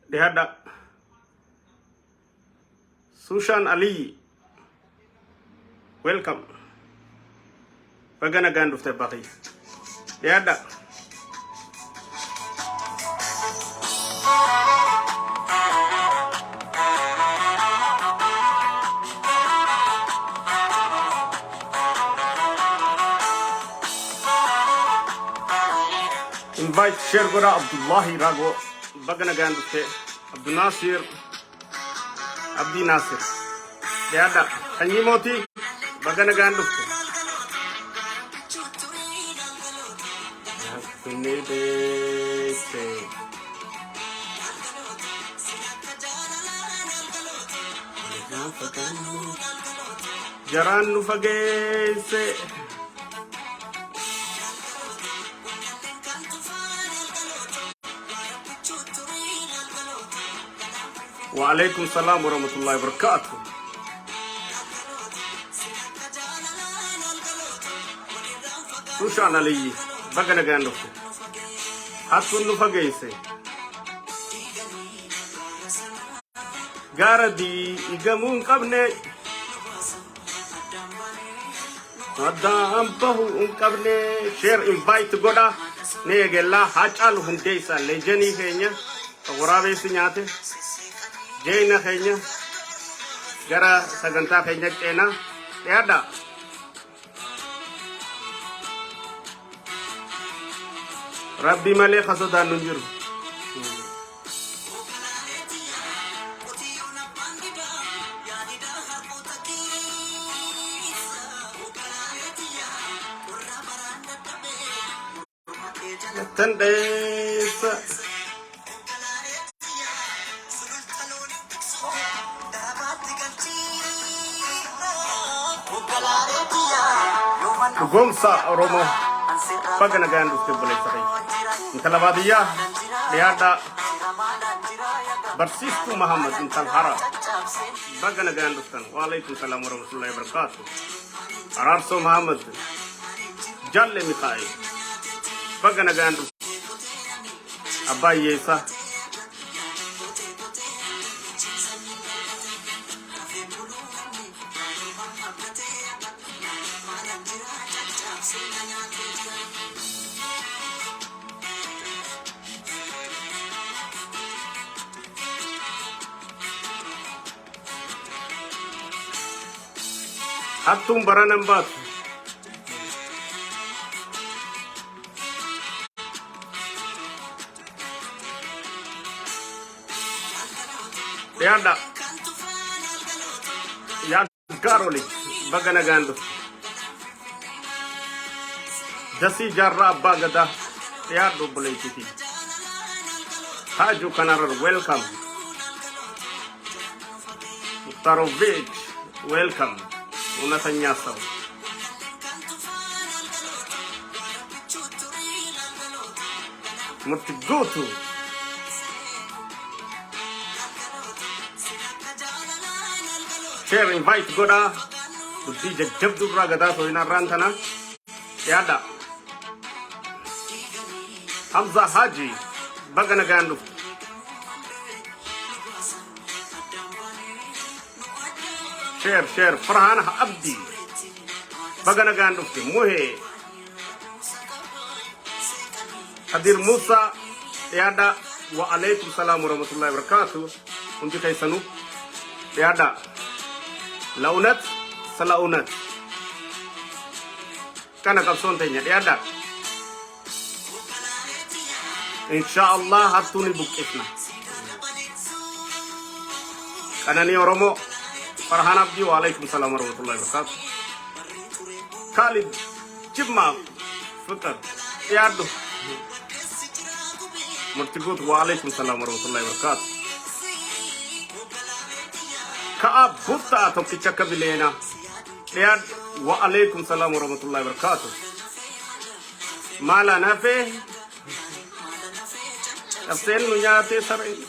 Dehada Sushan Ali, welcome. Bagana ganduf te baki. Dehada invite Shergora Abdullahi Rago. Bagana ganduf te Abdul Nasir Abdi Nasir. Dehada Kanyimoti Bagana ganduf te. Jaran nu fageesse wa alaikum salam wa rahmatullahi wa barakatuh. Sushan Ali bagana ganduf te hatun nu fageesse garadi igamun qabne Adam bahu unkabne share invite goda negella hachal hundeisa lejeni kenya warabe sinyate jeina kenya gara saganta kenya tena yada Rabbi male khasada nunjur Tandesa Gomsa Oromo Pagana ganduf te boleh sahi Intalabadiya Dehada Barsistu Muhammad Intalhara Bagana ganduf tan Waalaikum salam warahmatullahi wabarakatuh Ararso Muhammad Jalle Mikhail Bagana ganduf Abba Yesa Hatum baranam bat Dehada Ya Garoli Bagana ganduf Jasi Jarra Bagada Dehada boleh titi Haju Kanarar welcome Tarovic welcome Unasanyasa Mutigutu Share invite goda DJ Jabdu Ragada so ina rantana Yada Hamza Haji Bagana ganduf Share Farhan Abdi Bagana ganduf te Muhe Hadir Musa Yada wa alaikum salam wa rahmatullahi wa barakatuh unjuk kay sanu Yada Launat Salaunat Kana kapson tanya Yada Insyaallah hatuni bukitna Kana ni Oromo Farhan Abdi wa alaikum salam wa rahmatullahi wa barakatuh Khalid Jibma Futar Yadu Murtigut wa alaikum salam wa rahmatullahi wa barakatuh Kaab Butta atau Kichaka Bilena Yad wa alaikum salam wa rahmatullahi wa barakatuh Mala Nafe Absen nunyate sarin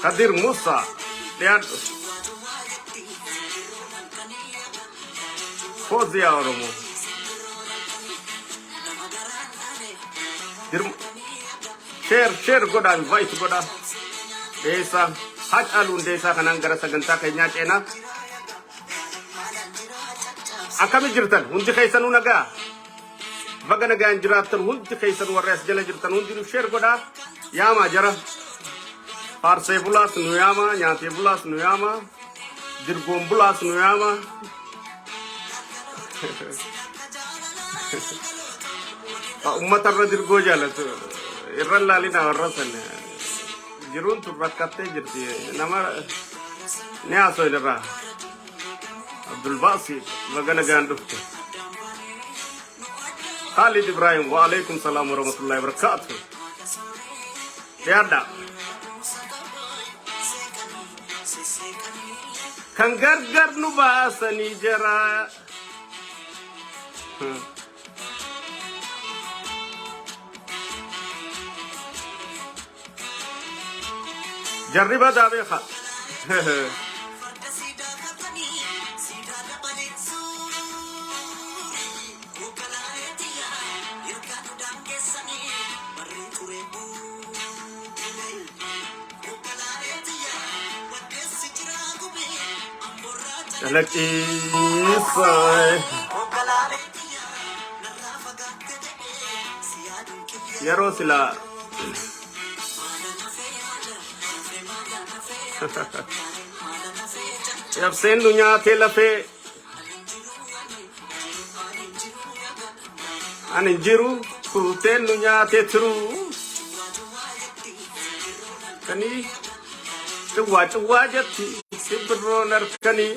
Kadir Musa Lihat Fozia Oromo share goda invite goda desa hacalun desa kanan gara saganta kenya cena akami jirtan hundi kaysan naga bagana gan jiratan hundi kaysan warres jala jirtan hundi share goda yama jara parse bulas nuyama nyate bulas nuyama dirgom bulas nuyama ummata dirgo jalat irrallalina warrasan jirun turakatte jirti nama ne aso ilra Abdul Basit bagana gandufte Khalid Ibrahim wa alaikum salam wa rahmatullahi wa barakatuh yada kan gargar nu basani jara jarriba dabe kha laki sai yaro sila jab sen dunya te lafe aninjiru ku ten dunya te tru kani cuwa jati sibro narkani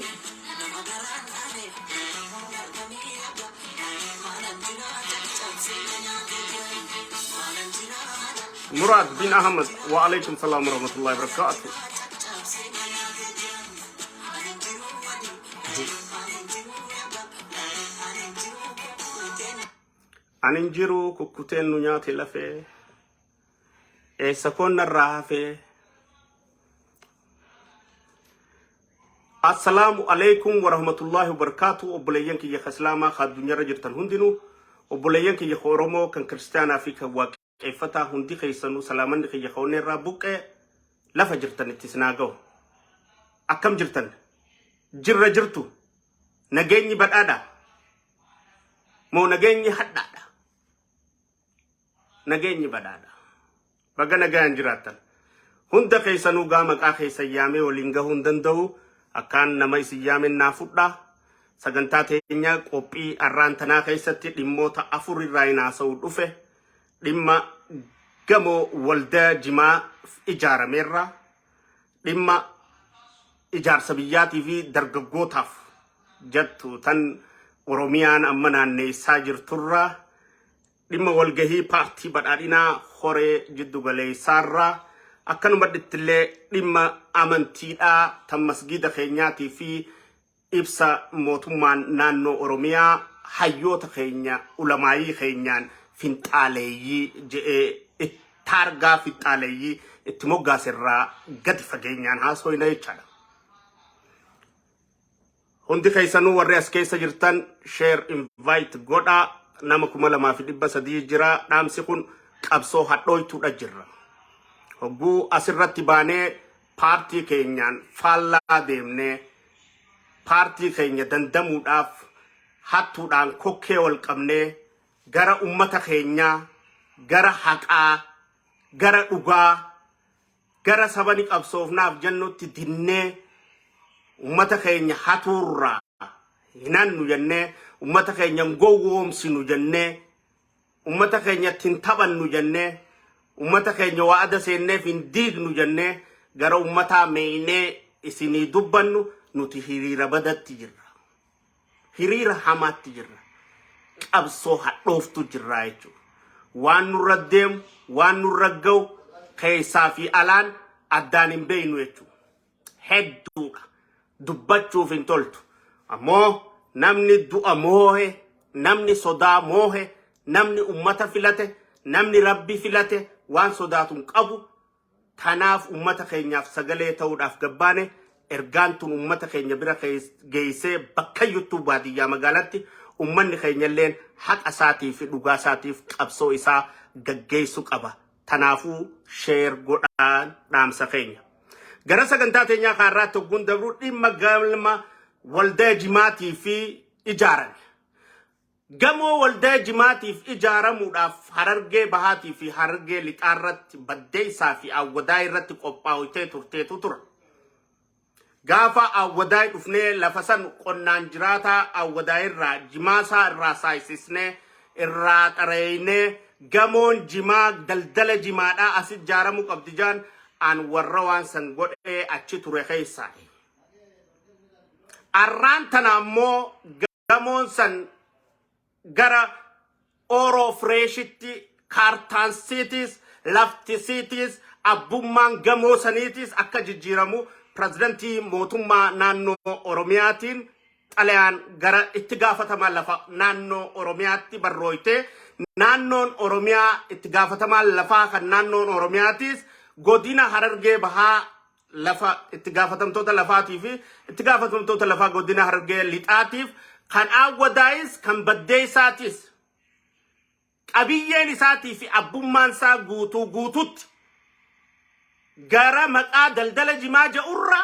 Murad bin Ahmad wa alaikum salam wa rahmatullahi wa barakatuh aninjiru kukuten nunya tilafe sakon rafe assalamu alaikum wa rahmatullahi wa barakatuh obulayen ki yaslama khadunya rajirtan hundinu obulayen ki khoromo kan kristana fika wa ifata hundi khaysanu salaman ki khawne rabuke la fajirtan ittisnago akam jirtan jirra jirtu nagenyi badada mo nagenyi haddada nagenyi badada bagana gan jiratan hunda khaysanu gama ka khaysayame olinga hundandau akan namai siyamen nafudha saganta teenya qophii arrantana khaysatti dhimmota afuri raayina sa'u dhufe dhimma gamo walda jima ijaramerra dhimma ijarsa biyyaatii fi dargaggootaaf jattu tan oromiyaan amma naanneessaa jirturra dhimma walgahii paartii badhaadhinaa horee jiddu galeessaarraa akkanuma dhittillee dhimma amantiidhaa tan masgida keenyaatii fi ibsa mootummaan naannoo oromiyaa hayyoota keenya ulamaayii keenyaan finxaaleeyyii je'ee targaa finxaaleeyyii itti moggaaserraa gadi fageenyaan haasoyna jechaadha. Hundi keessanuu warri as keessa jirtan share invite godha nama 2300 jira dhaamsi kun qabsoo hadhooytuudha jirra. Hogguu asirratti baanee paartii keenyaan faallaa deemnee paartii keenya dandamuudhaaf hattuudhaan kokkee wal qabnee gara ummata keenyaa gara haqaa gara dhugaa gara sabani qabsoofnaaf jannutti dinnee ummata keenya hatuurraa hinannu jennee ummata keenya gowwoomsinu jennee ummata keenya tintabannu jennee ummata keenya waada seenneef hin diignu jennee gara ummata meeyinee isinii dubbannu nuti hiriira badatti jirra hiriira hamaatti jirra qabsoo hadhooftu jirra jechuudha waan nurra deemu waan nurra ga'u keessaa fi alaan addaan hin beeynu jechuudha hedduudha dubbachuuf hin toltu ammoo namni du'a moohe namni sodaa moohe namni ummata filate namni rabbi filate waan sodaatun qabu tanaaf ummata keenyaaf sagalee ta'uudhaaf gabbaane ergaan tun ummata keenya bira geessee bakka YouTube baadiyyaa magaalatti ummanni keenya illeen haqa isaatii fi dhugaa isaatiif qabsoo isaa gaggeessu qaba. Tanaafuu sheer godhaan dhaamsa keenya. Gara sagantaa teenyaa kaarraa tokkoon dabruu dhimma galma waldaa jimaatii fi ijaarame. Gamoo waldaa jimaatiif ijaaramuudhaaf Harargee bahaatii fi Harargee lixaarratti baddeessaa fi awwadaa irratti qophaa'utee turteetu tura. Gaafa awwadaa dhufnee lafa san qonnaan jiraataa awwadaa irraa jimaasaa irraa saayisisnee irraa xareeynee gamoon jimaa daldala jimaadhaa as ijaaramu qabdi jaan aan warra waan san godhee achi ture keessaa. Arraan tana ammoo gamoon san gara oro freshitti kaartaan siitis lafti siitis abbummaan gamoo saniitis akka jijjiiramu pirezidantii mootummaa naannoo Oromiyaatiin xalayaan gara itti gaafatamaa lafa naannoo Oromiyaatti barrooyte naannoon Oromiyaa itti gaafatamaa lafaa kan naannoon Oromiyaatis godina Harargee bahaa lafa itti gaafatamtoota lafaatii fi itti gaafatamtoota lafaa godina Harargee lixaatiif kan awwadaayis kan baddeessaatis qabiyyeen isaatii fi abbummaan isaa guutuutti gara maqaa daldala jimaa ja'urra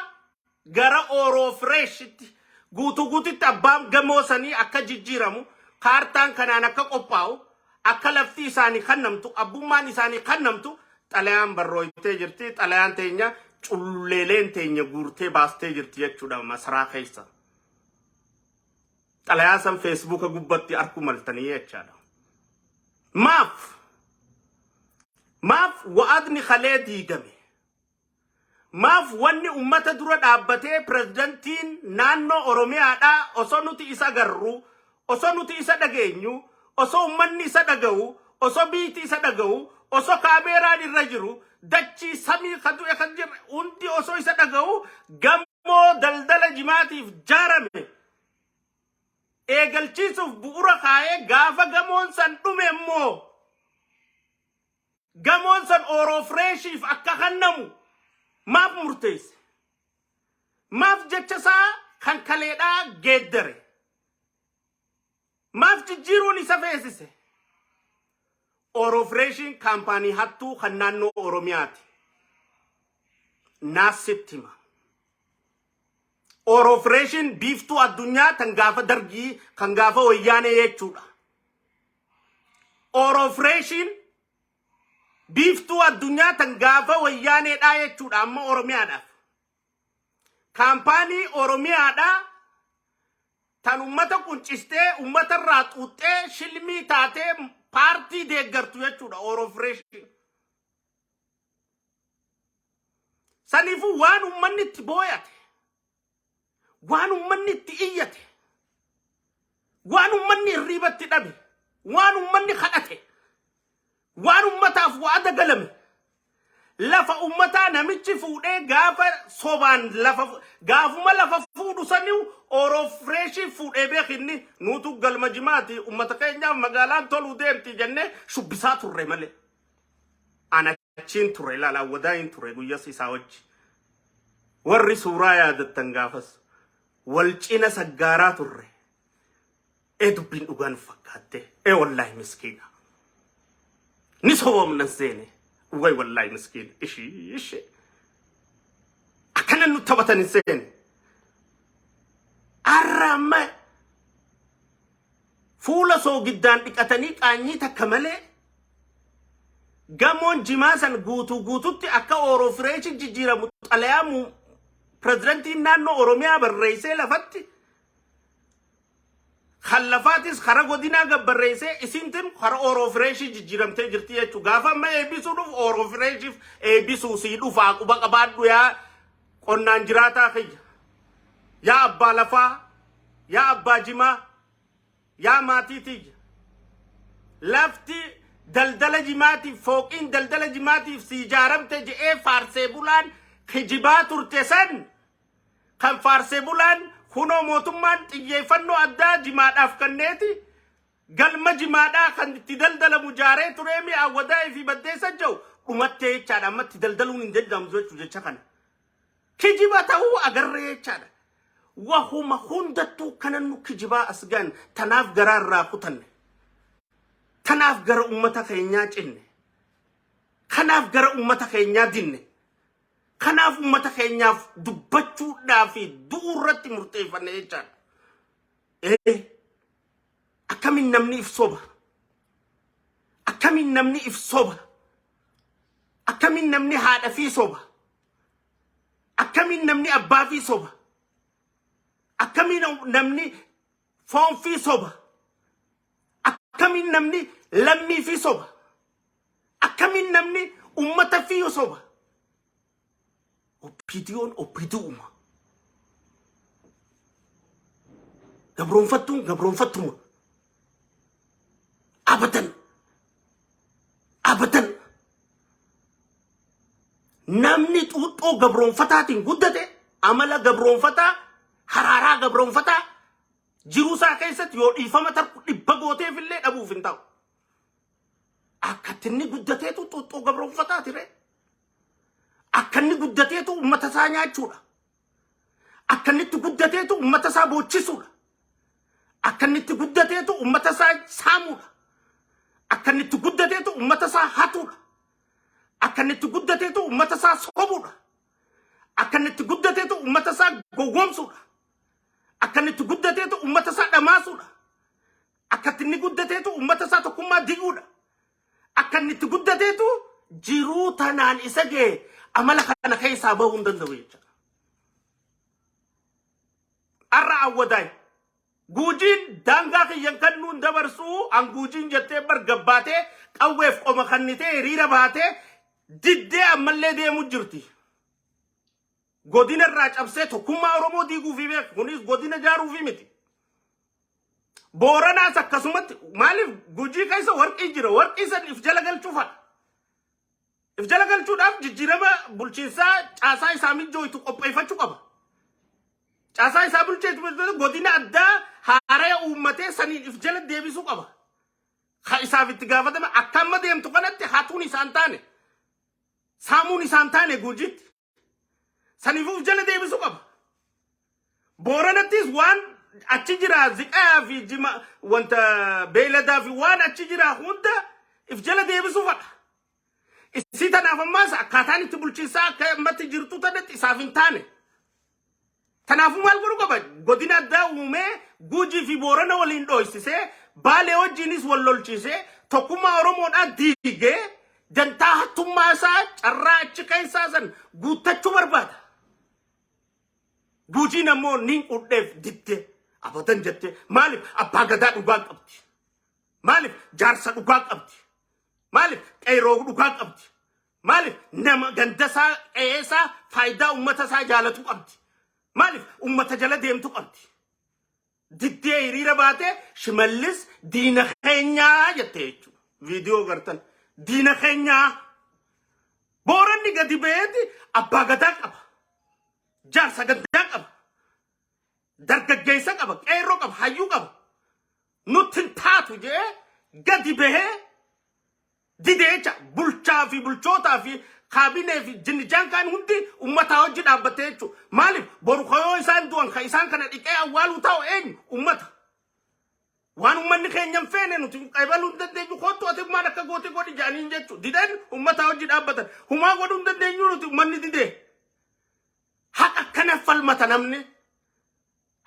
gara oro freshitti guutuutti abbaan gamoo sanii akka jijjiiramu kaartaan kanaan akka qophaa'u akka lafti isaanii kannamtu abbummaan isaanii kannamtu xalayaan barrooytee jirti. Xalayaan teenya culleeleen teenya guurtee baastee jirti jechuudha masaraa keessa. Xalayaa san Facebook gubbatti arku maltanii jechaadha. Maaf wa'adni khalee diigame. Maaf wanni ummata dura dhaabbatee pirezidantiin naannoo Oromiyaadhaa osoo nuti isa garru, osoo nuti isa dhageenyu, osoo ummanni isa dhaga'u, osoo biiti isa dhaga'u, osoo kaameeraan irra jiru, dachii samii kan du'e kan jirre hundi osoo isa dhaga'u gamoo daldala jimaatiif jaarame. Eegalchiisuuf bu'uura kaa'ee gaafa gamoon san dhume immoo gamoon san oro freshiif akka kannamu maaf murteesse? Maaf jecha isaa kan kaleedhaa geeddare? Maaf jijjiiruun isa feesise? Oro freshiin kaampaanii hattuu kan naannoo Oromiyaati. Naasitti hima. Oro freshin biiftuu addunyaa tan gaafa dargii kan gaafa wayyaanee jechuudha. Oro freshin biiftuu addunyaa tan gaafa wayyaaneedhaa jechuudha amma Oromiyaadhaaf. Kaampaanii Oromiyaadhaa tan ummata quncistee ummata irraa xuuxxee shilmii taatee paartii deeggartu jechuudha oro freshin. Saniifuu waan ummanni itti booyate. Waan ummanni itti iyyate, waan ummanni irriibatti dhabe, waan ummanni kadhate, waan ummataaf wa'ada galame, lafa ummataa namichi fuudhee gaafa sobaan gaafuma lafa fuudhu saniu oro freshi fuudhee beekinni nuutu galma jimaati ummata keenyaaf magaalaan toluu deemti jennee shubbisaa turre malee. Anachiin turre ilaalaa wadaayin turre guyyas isaa wajji. Warri suuraa yaadattan gaafas. Walcina saggaaraa turre. Dubbiin dhugaan fakkaatte. Wallahi miskiina. Ni soboomnan seene. Wallahi miskiina. Ishee. Akkana nu taphatan hin seene. Arraamma. Fuula soogiddaan dhiqatanii qaanyii takka malee. Gamoon jimaa san guutuutti akka oro freshi jijjiiramu xalayaamu pirezidantiin naannoo Oromiyaa barreessee lafatti khallafaatis khara godinaa gabbarreessee isintin khara oro freshi jijjiiramtee jirti jechuu gaafa amma eebisuudhuuf oro freshiif eebisuu sii dhufaa quba qabaadhu yaa qonnaan jiraataa kiyya yaa abbaa lafaa yaa abbaa jimaa yaa maatii tiyya lafti daldala jimaatiif fooqiin daldala jimaatiif si ijaaramte je'ee faarsee bulaan kijibaa turte san kan faarsee bulaan kunoo mootummaan xiyyeeffannoo addaa jimaadhaaf kanneeti galma jimaadhaa kan itti daldalamu jaaree turee mi'a wadaa fi baddeessa jiru dhumattee jechaadha amma itti daldaluun hin danda'amu jecha kana kijiba ta'uu agarree jechaadha wahuma hundattuu kanan nu kijibaa asgaan tanaaf garaarraa kutanne kanaaf gara ummata keenyaa cinne kanaaf gara ummata keenyaa dinne kanaaf ummata keenyaaf dubbachuudhaaf duurratti murteeffanne jechaadha akkamin namni if soba akkamin namni if soba akkamin namni haadha fi soba akkamin namni abbaa fi soba akkamin namni foon fi soba akkamin namni lammii fi soba akkamin namni ummata fi soba oppidiuma gabroonfattuma abadan namni xuuxxoo gabroonfataatiin guddate amala gabroonfataa hararaa gabroonfataa jiruusaa keessatti yoo dhiifama tarku dhibba gooteefillee dhabuuf hin ta'u akkatinni guddateetu xuuxxoo gabroonfataati ree akkanni guddateetu ummata isaa nyaachuudha akkannitti guddateetu ummata isaa boochisuudha akkannitti guddateetu ummata isaa saamuudha akkannitti guddateetu ummata isaa hatuudha akkannitti guddateetu ummata isaa sobuudha akkannitti guddateetu ummata isaa gowwomsuudha akkannitti guddateetu ummata isaa dhamaasuudha akkannitti guddateetu ummata isaa tokkummaa diguudha akkannitti guddateetu jiruu tanaan isa gee amala kana keessaa bahuu hin danda'u jechuudha arra awwadaay guujiin daangaa kiyyan kan nuun dabarsuu an guujiin jettee bargabbaatee qawweef qoma kannitee hiriira baatee diddee ammallee deemu jirti godina irraa cabsee tokkummaa oromoo diiguufi beeku kunis godina jaaruufi miti booranaas akkasumatti maaliif guujii keessa warqii jira warqii san if jala galchuufa if jala galchuudhaaf jijjiirama bulchiinsaa caasaa isaa mijjooytu qopheeffachuu qaba caasaa isaa bulcheetu godina addaa haaraya uummatee saniin if jala deebisuu qaba ha isaaf itti gaafatama akka amma deemtu kanatti hatuun isaan taane saamuun isaan taane guujitti saniif jala deebisuu qaba booranattis waan achi jira ziqaa fi jima wanta beeladaa fi waan achi jira hunda if jala deebisuu fadha isi tanaaf ammaas akkaataan itti bulchiinsaa akka ammatti jirtu tanatti isaaf hin taane tanaafu maal godhuu qaba godina addaa uumee guujii fi boorana waliin dhooysisee baalee wajjiinis wal lolchiisee tokkummaa oromoodhaa diigee dantaa hattummaa isaa carraa achi keessaa san guuttachuu barbaada guujiin ammoo niin qudheef diddee abadan jettee maaliif abbaa gadaa dhugaa qabdi maaliif jaarsa dhugaa qabdi maaliif qeyroo dhugaa qabdi maaliif nama gandasaa qe'eesaa faayidaa ummata isaa jaalatu qabdi maaliif ummata jala deemtu qabdi diddee hiriira baatee shimallis diina keenyaa jettee jechuudha viidiyoo gartan diina keenyaa booranni gadi beeti abbaa gadaa qaba jaarsa gadaa qaba dargaggeessa qaba qeyroo qaba hayyuu qaba nutti hin taatu jee gadi bahee dideecha bulchaa fi bulchootaa fi kaabinee fi jinnijaan kaan hundi ummataa hojii dhaabbatee jechuudha maaliif boru kayoo isaan du'an ka isaan kana dhiqee awwaaluu ta'u eenyu ummata waan ummanni keenyan feene nuti qaybaluu hin dandeenyu kottu ati maan akka goote godhi jaaniin jechuudha dideen ummataa hojii dhaabbatan humaa godhuu hin dandeenyu nuti ummanni didee haqa akkana falmata namni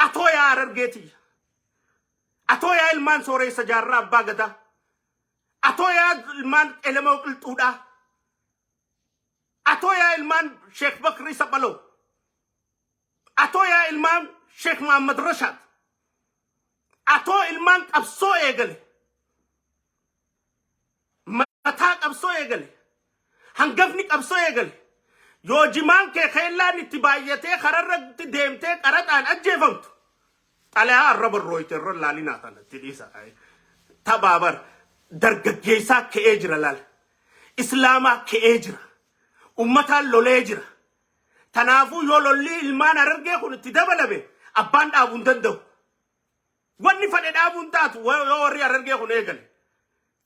atoo yaa Harargeetiyya atoo yaa ilmaan sooressa jaarraa abbaa gadaa atoo yaa ilmaan elemoo qilxuudhaa atoo yaa ilmaan Sheekh Bakri Saphaloo atoo yaa ilmaan Sheekh Muhammad Rashad atoo ilmaan qabsoo eegale mataa qabsoo eegale hangafni qabsoo eegale yoo jimaan kee keellaan itti baay'atee kararratti deemtee qaraxaan ajjeefamtu xalayaa arraba rooyte irra laalinaa kanatti dhiisa tabaabar dargaggeessaa ka'ee jira laal islaamaa ka'ee jira ummataan lolee jira tanaafuu yoo lolli ilmaan Harargee kun itti dabalame abbaan dhaabuu hin danda'u wanni fadhe dhaabuu hin taatu yoo warri Harargee kun eegale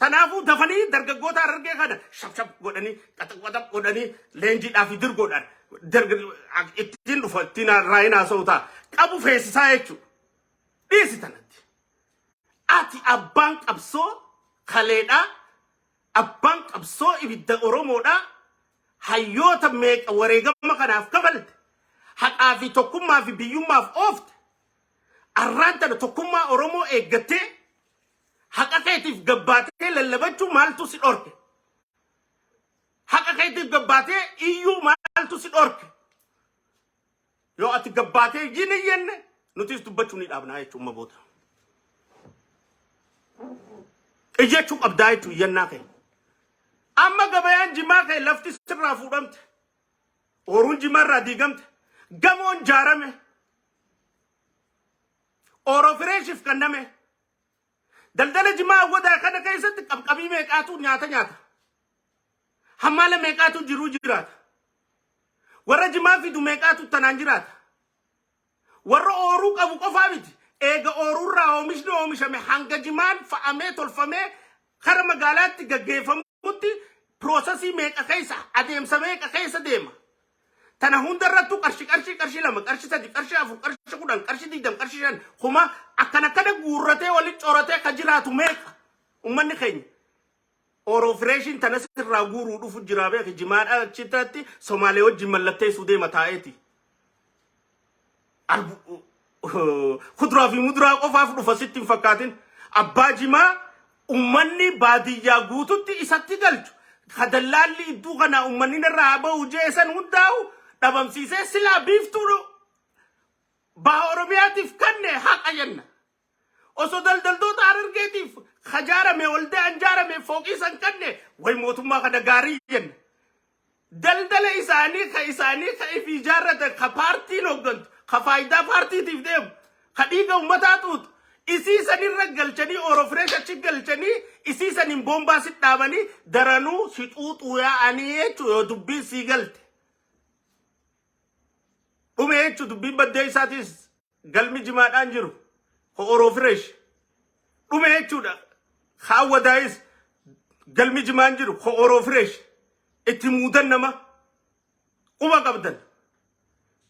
tanaafuu dafanii dargaggoota Harargee kana shab godhanii qaxaqaxaq godhanii leenjiidhaa fi dirgoodhaan ittiin dhufa ittiin raayinaa sootaa qabu feesisaa jechuudha dhiisi tanatti ati abbaan qabsoo khaleedha abbaan qabsoo ibidda oromoodha hayyoota meeqa wareegama kanaaf kafalte haqaa fi tokkummaa fi biyyummaaf oofte arraanta tokkummaa oromoo eeggattee haqa keetiif gabbaatee lallabachuu maaltu si dhorke haqa keetiif gabbaatee iyyuu maaltu si dhorke yoo ati gabbaatee yenne nutis dubbachuu ni dhaabnaa jechuun maboota ijjechuu qabdaa jechuun yennaa kee amma gabayaan jimaa kee lafti sirraa fuudhamte oruun jimaarraa diigamte gamoon jaarame oro fireeshiif kanname daldala jimaa awwadaa kana keessatti qabqabii meeqaatu nyaata hammaala meeqaatu jiruu jiraata warra jimaa fidu meeqaatu tanaan jiraata warra oruu qabu qofaa miti eega oruurraa oomishni oomishame hanga jimaan fa'amee tolfamee kara magaalaatti gaggeeffamutti piroosesii meeqa keessa adeemsa meeqa keessa deema tana hundarrattu qarshi lama qarshi sadi qarshi afur qarshi kudhan qarshi 20 qarshi 5 kuma akkana kana guurratee walitti coratee ka jiraatu meeqa ummanni keenya oro freshin tana sirraa guuruu dhufu jira beek jimaadha achitatti Somaalee wajjin mallattee suudee taa'eeti khudraa fi muduraa qofaaf dhufa sitti hin fakkaatin abbaa jimaa ummanni baadiyyaa guututti isatti galchu kadallaalli idduu kana ummanni irraa ba'u jeesan hundaa'u dhabamsiisee silaa biiftuudhu baa oromiyaatiif kanne haqa jenna osoo daldaltoota Harargeetiif khajaarame walde anjaarame fooqii san kanne way mootummaa kana gaarii jenna daldala isaanii ka ifi ijaarrate ka paartiin hooggantu ka faayidaa paartiitiif deemu ka dhiiga ummataa tuutu isii sanirra galchanii oro fresh achi galchanii isii sanin bombaa sit dhaabanii daranuu si xuuxuu yaa'anii jechuu yoo dubbiin sii galte dhume jechuu dubbiin baddee isaatis galmi jimaadhaan jiru ko oro fresh dhume jechuudha kaawwadaayis galmi jimaan jiru ko oro fresh itti muudan nama quba qabdan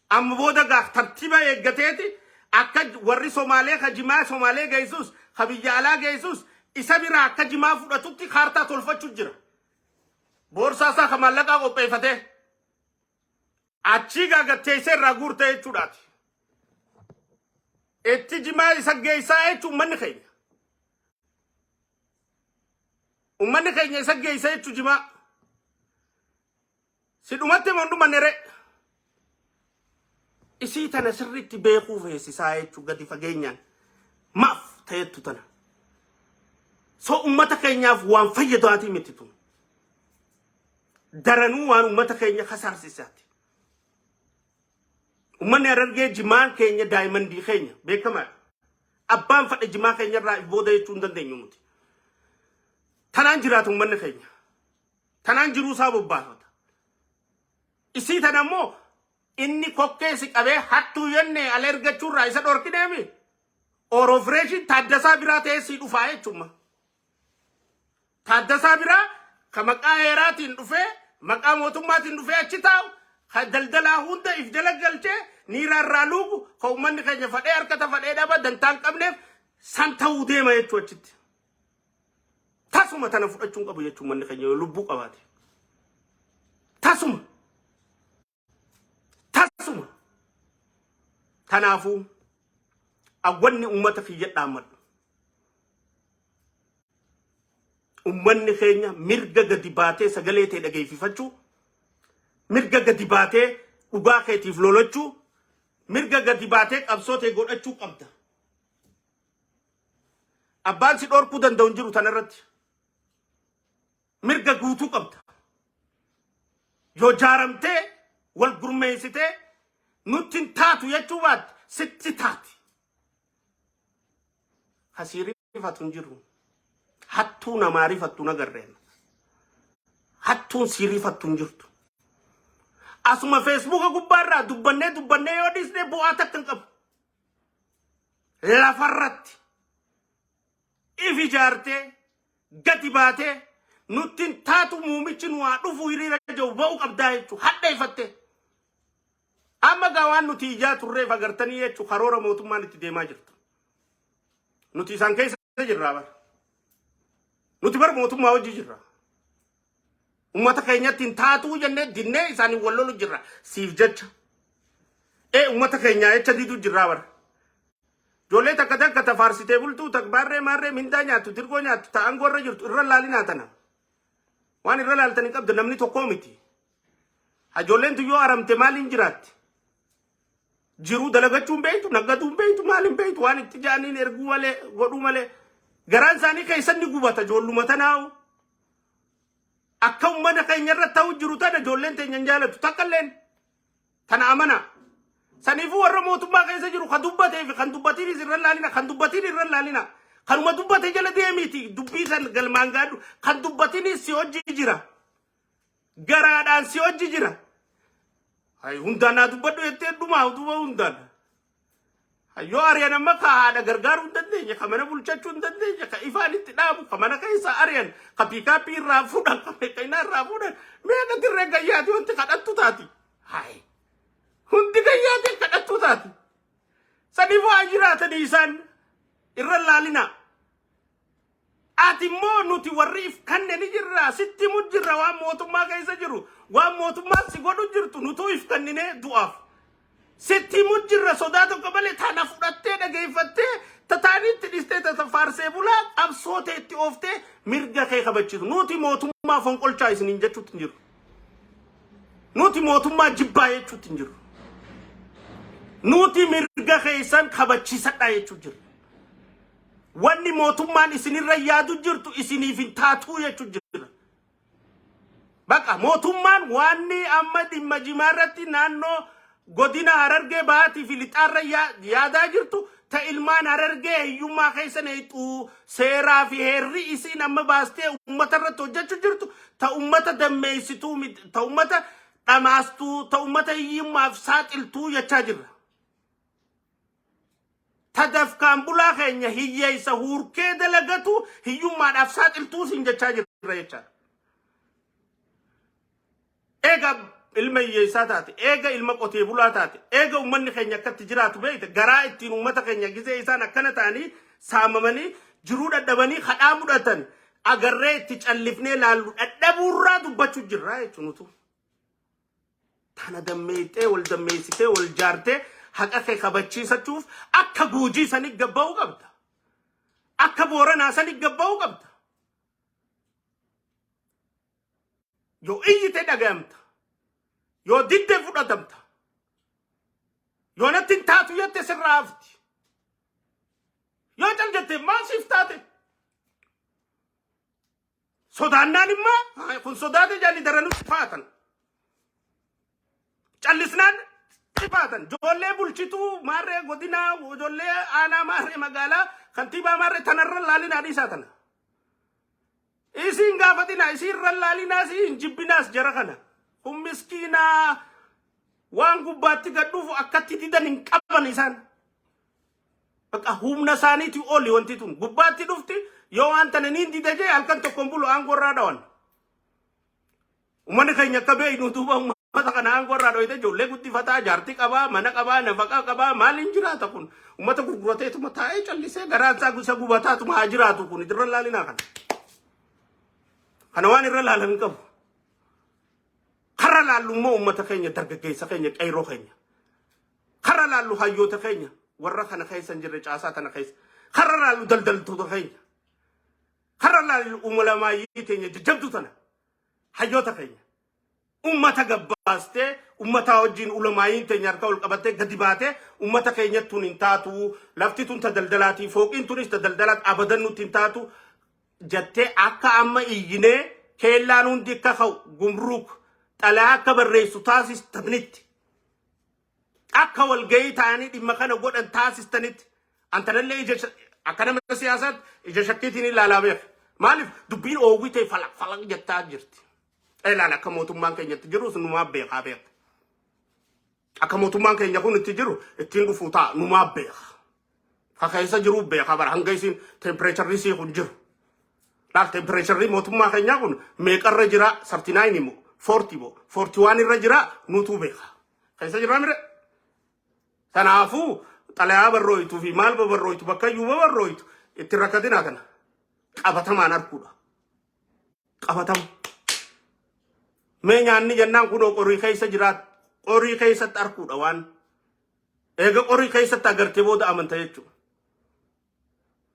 amma booda gaaf tartiiba eeggateeti akka warri Somaalee ka jimaa Somaalee geessus ka biyya alaa geessus isa bira akka jimaa fudhatutti kaartaa tolfachuu jira boorsaa isaa ka maallaqaa qopheeffatee achi gaagattee isa irraa guurtee jechuudhaati itti jimaa isa geessaa jechuu ummanni keenya isa geessaa jechuu jimaa si dhumatti mondhumanere isii tana sirriitti beekuu feesisaa jechuu gadi fageenyaan maaf ta'ettu tana so ummata keenyaaf waan fayyadaatii miti tun daranuu waan ummata keenya kasaarsisaati ummanni Harargee jimaan keenya daa'imandii keenya beekamaadha abbaan fadhe jimaa keenya irraa booda jechuu hin dandeenyu nuti tanaan jiraatu ummanni keenya tanaan jiruu isaa bobbaafata isii tana ammoo inni kokkeesi qabee hattuu yenne alergachuurraa isa dhorkineemi oro freshin taaddasaa biraa ta'ee sii dhufaa jechuudha taaddasaa biraa ka maqaa heeraatiin dhufee maqaa mootummaatiin dhufee achi taa'u ka daldalaa hunda if jala galchee niiraarraa luugu ka ummanni keenya fadhee harkata fadhee dhaba dantaan qabneef san ta'uu deema jechuu achitti tasuma tana fudhachuun qabu jechuu ummanni keenya lubbuu qabaate tasuma tanaafu awwanni ummata kiyya dhaammadhu ummanni keenya mirga gadi baatee sagalee ta'e dhageeffifachuu mirga gadi baatee dhugaa keetiif lolachuu mirga gadi baatee qabsoo ta'e godhachuu qabda abbaan si dhorkuu danda'u hin jiru tanarratti mirga guutuu qabda yoo jaaramtee wal gurmeessitee nutti taatu jechuu baate sitti taati hasiirifatu hin jiru hattuu namaa rifattu nagarreen hattuun siirifattu hin jirtu asuma Facebook gubbaarraa dubbannee yoo dhiisne bu'aa takka hin qabu lafarratti if ijaartee gadi baatee nutti taatu muumichi nu haa dhufu hiriira jiru ba'uu qabdaa jechuu hadheeffattee amma gaawaan nuti ijaa turreef agartanii jechuu karoora mootummaan itti deemaa jirtu nuti isaan keessa jirraa bara nuti bar mootummaa wajji jirra ummata keenyatti hin taatu jennee dinnee isaanii wal lolu jirra siif jecha ummata keenya jecha didu jirra bar jolle takka takka tafaarsitee bultuu takbaarree maarree mindaa nyaattu dirgoo nyaattu ta'an gorra jirtu irra laalinaa tana waan irra laaltanii qabda namni tokkoo miti hajoolleen tuyyoo aramte maaliin jiraatti jiru dalagachuun beeytu naggaduun beeytu maaliin beeytu waan itti jaaniin erguu malee godhuu malee garaan isaanii keessan ni gubata joolluma tanaawu akka ummata keenya irra ta'u jiru tana joolleen teenya jaalatu takkalleen tana amana saniifuu warra mootummaa keessa jiru kan dubbatee fi kan dubbatiinis irra laalina kan dubbatiin irra laalina kanuma dubbate jala deemiti dubbii san galmaan gaadhu kan dubbatiinis si hojii jira garaadhaan si hojii jira ay hundana dubbadhu jettee dhumaa duba hundana ayyo ariyan amma ka haadha gargaaruu dandeenya ka mana bulchachuu dandeenya ka ifaan itti dhaabu ka mana keessa ariyan ka piikaappii irraa fuudhan ka meeqaynaa irraa fuudhan meeqa dirree gayyaati wanti kadhattu taati hay hundi gayyaati kadhattu taati saniif waa jiraatanii isaan irra laalina ati immoo nuti warriif kanneen jirra sitti mujjirra waan mootummaa keessa jiru waan mootummaa si godhu jirtu nutu if kannine du'aaf sitti mujjirra sodaa tokko malee tana fudhattee dhageeffattee tataaniitti dhistee tatafaarsee bulaa qabsootee itti ooftee mirga kee kabachiisu nuti mootummaa fonqolchaa isiniin jechuutti hin jiru nuti mootummaa jibbaa jechuutti hin jiru nuti mirga keessan kabachiisadhaa jechuutti jiru wanni mootummaan isinirra yaadu jirtu isiniif hin taatu jechuutti jira baqa mootummaan wanni amma dhimma jimaarratti naannoo godina Harargee baati fi lixaarra yaadaa jirtu ta ilmaan Harargee hiyyummaa keessan heexuu seeraa fi heerri isin amma baastee ummata irratti hojjechuu jirtu ta ummata dammeessituu ta ummata dhamaastuu ta ummata hiyyummaaf saaxiltuu jechaa jirra tadafkaan bulaa keenya hiyyeessa hurkee dalagatu hiyyummaadhaaf saaxiltuu sin jechaa jirra jechaa eega ilma hiyyeessaa taate eega ilma qotee bulaa taate eega ummanni keenya akkatti jiraatu beeyte garaa ittiin ummata keenya gisee isaan akkana ta'anii saamamanii jiruu dadhabanii hadhaa mudhatan agarree itti callifnee laallu dadhabuurraa dubbachuu jirra jechuunutu tana dammeeyxee wal dammeessitee wal jaartee haqa kee kabachiisachuuf akka guujii sanii gabba'uu qabda akka booranaa sanii gabba'uu qabda yoo iyyitee dhagayamta yoo diddee fudhatamta yoo natti hin taatu jette sirraa hafti yoo cal jette maasiif taate sodaannaan immaa kun sodaate jaalli daranutti faatan callisnaan faatan joollee bulchituu maarree godinaa joollee aanaa maarree magaalaa kantiibaa maarree tanarra laalinaa dhiisaa tana isin gaafatina isin irra laalinaa isin jibbinaas jara kana kun miskiinaa waan gubbaatti gadhuufu akkatti didan hin qaban isaan baqa humna isaaniitii oli wanti tun gubbaatti dhufti yoo waan tana niin didajee halkan tokkoon bulu aangorraa dhawan ummanni keenya akka beeynu duuba ummata kana aangorraa dhoyte ijoollee guddifataa jaartii qabaa mana qabaa nafaqaa qabaa maaliin jiraata kun ummata gurgurateetuma taa'ee callisee garaansaa gusa gubataatuma haa jiraatu kun irra laalinaa kana waan irra laalan hin qabu karra laallu immoo ummata keenya dargaggeessa keenya qeyroo keenya karra laallu hayyoota keenya warra kana keessa hin jirre caasaa tana keessa karra laallu daldaltoota keenya karra laallu umalamaayii keenya jajjabdu tana hayyoota keenya ummata gabbaastee ummata wajjin ulamaayiin teenya harka ol qabattee gadi baatee ummata keenyattuun hin taatu lafti tun ta daldalaatii fooqiin tunis ta daldalaat abadan nutti hin taatu jettee akka amma iyyinee keellaan hundi akka ka'u gumruuk xalaa akka barreessu taasistanitti akka walgayii ta'anii dhimma kana godhan taasistanitti antanallee ija akka nama siyaasaatti ija shakkiitiin ilaalaa beek maaliif dubbiin oowwii ta'e falaq jettaa jirti ilaala akka mootummaan keenyatti jiru numaa beekaa beeka akka mootummaan keenya kun itti jiru ittiin dhufuu ta'a numaa beeka ka keessa jiru beekaa bara hanga isin tempereecharri sii kun jiru laal tempereecharri mootummaa keenyaa kun meeqarra jira 39 immoo 40 bo 41 irra jira nutu beeka keessa jira mire tanaafu xalayaa barrooytu fi maal barrooytu bakka yuuba barrooytu itti rakkatina kana qabatamaan arkuudha qabatam mee nyaanni jennaan kunoo qorii keessa jiraat qorii keessatti arkuudha waan eega qorii keessatti agartee booda amanta jechuudha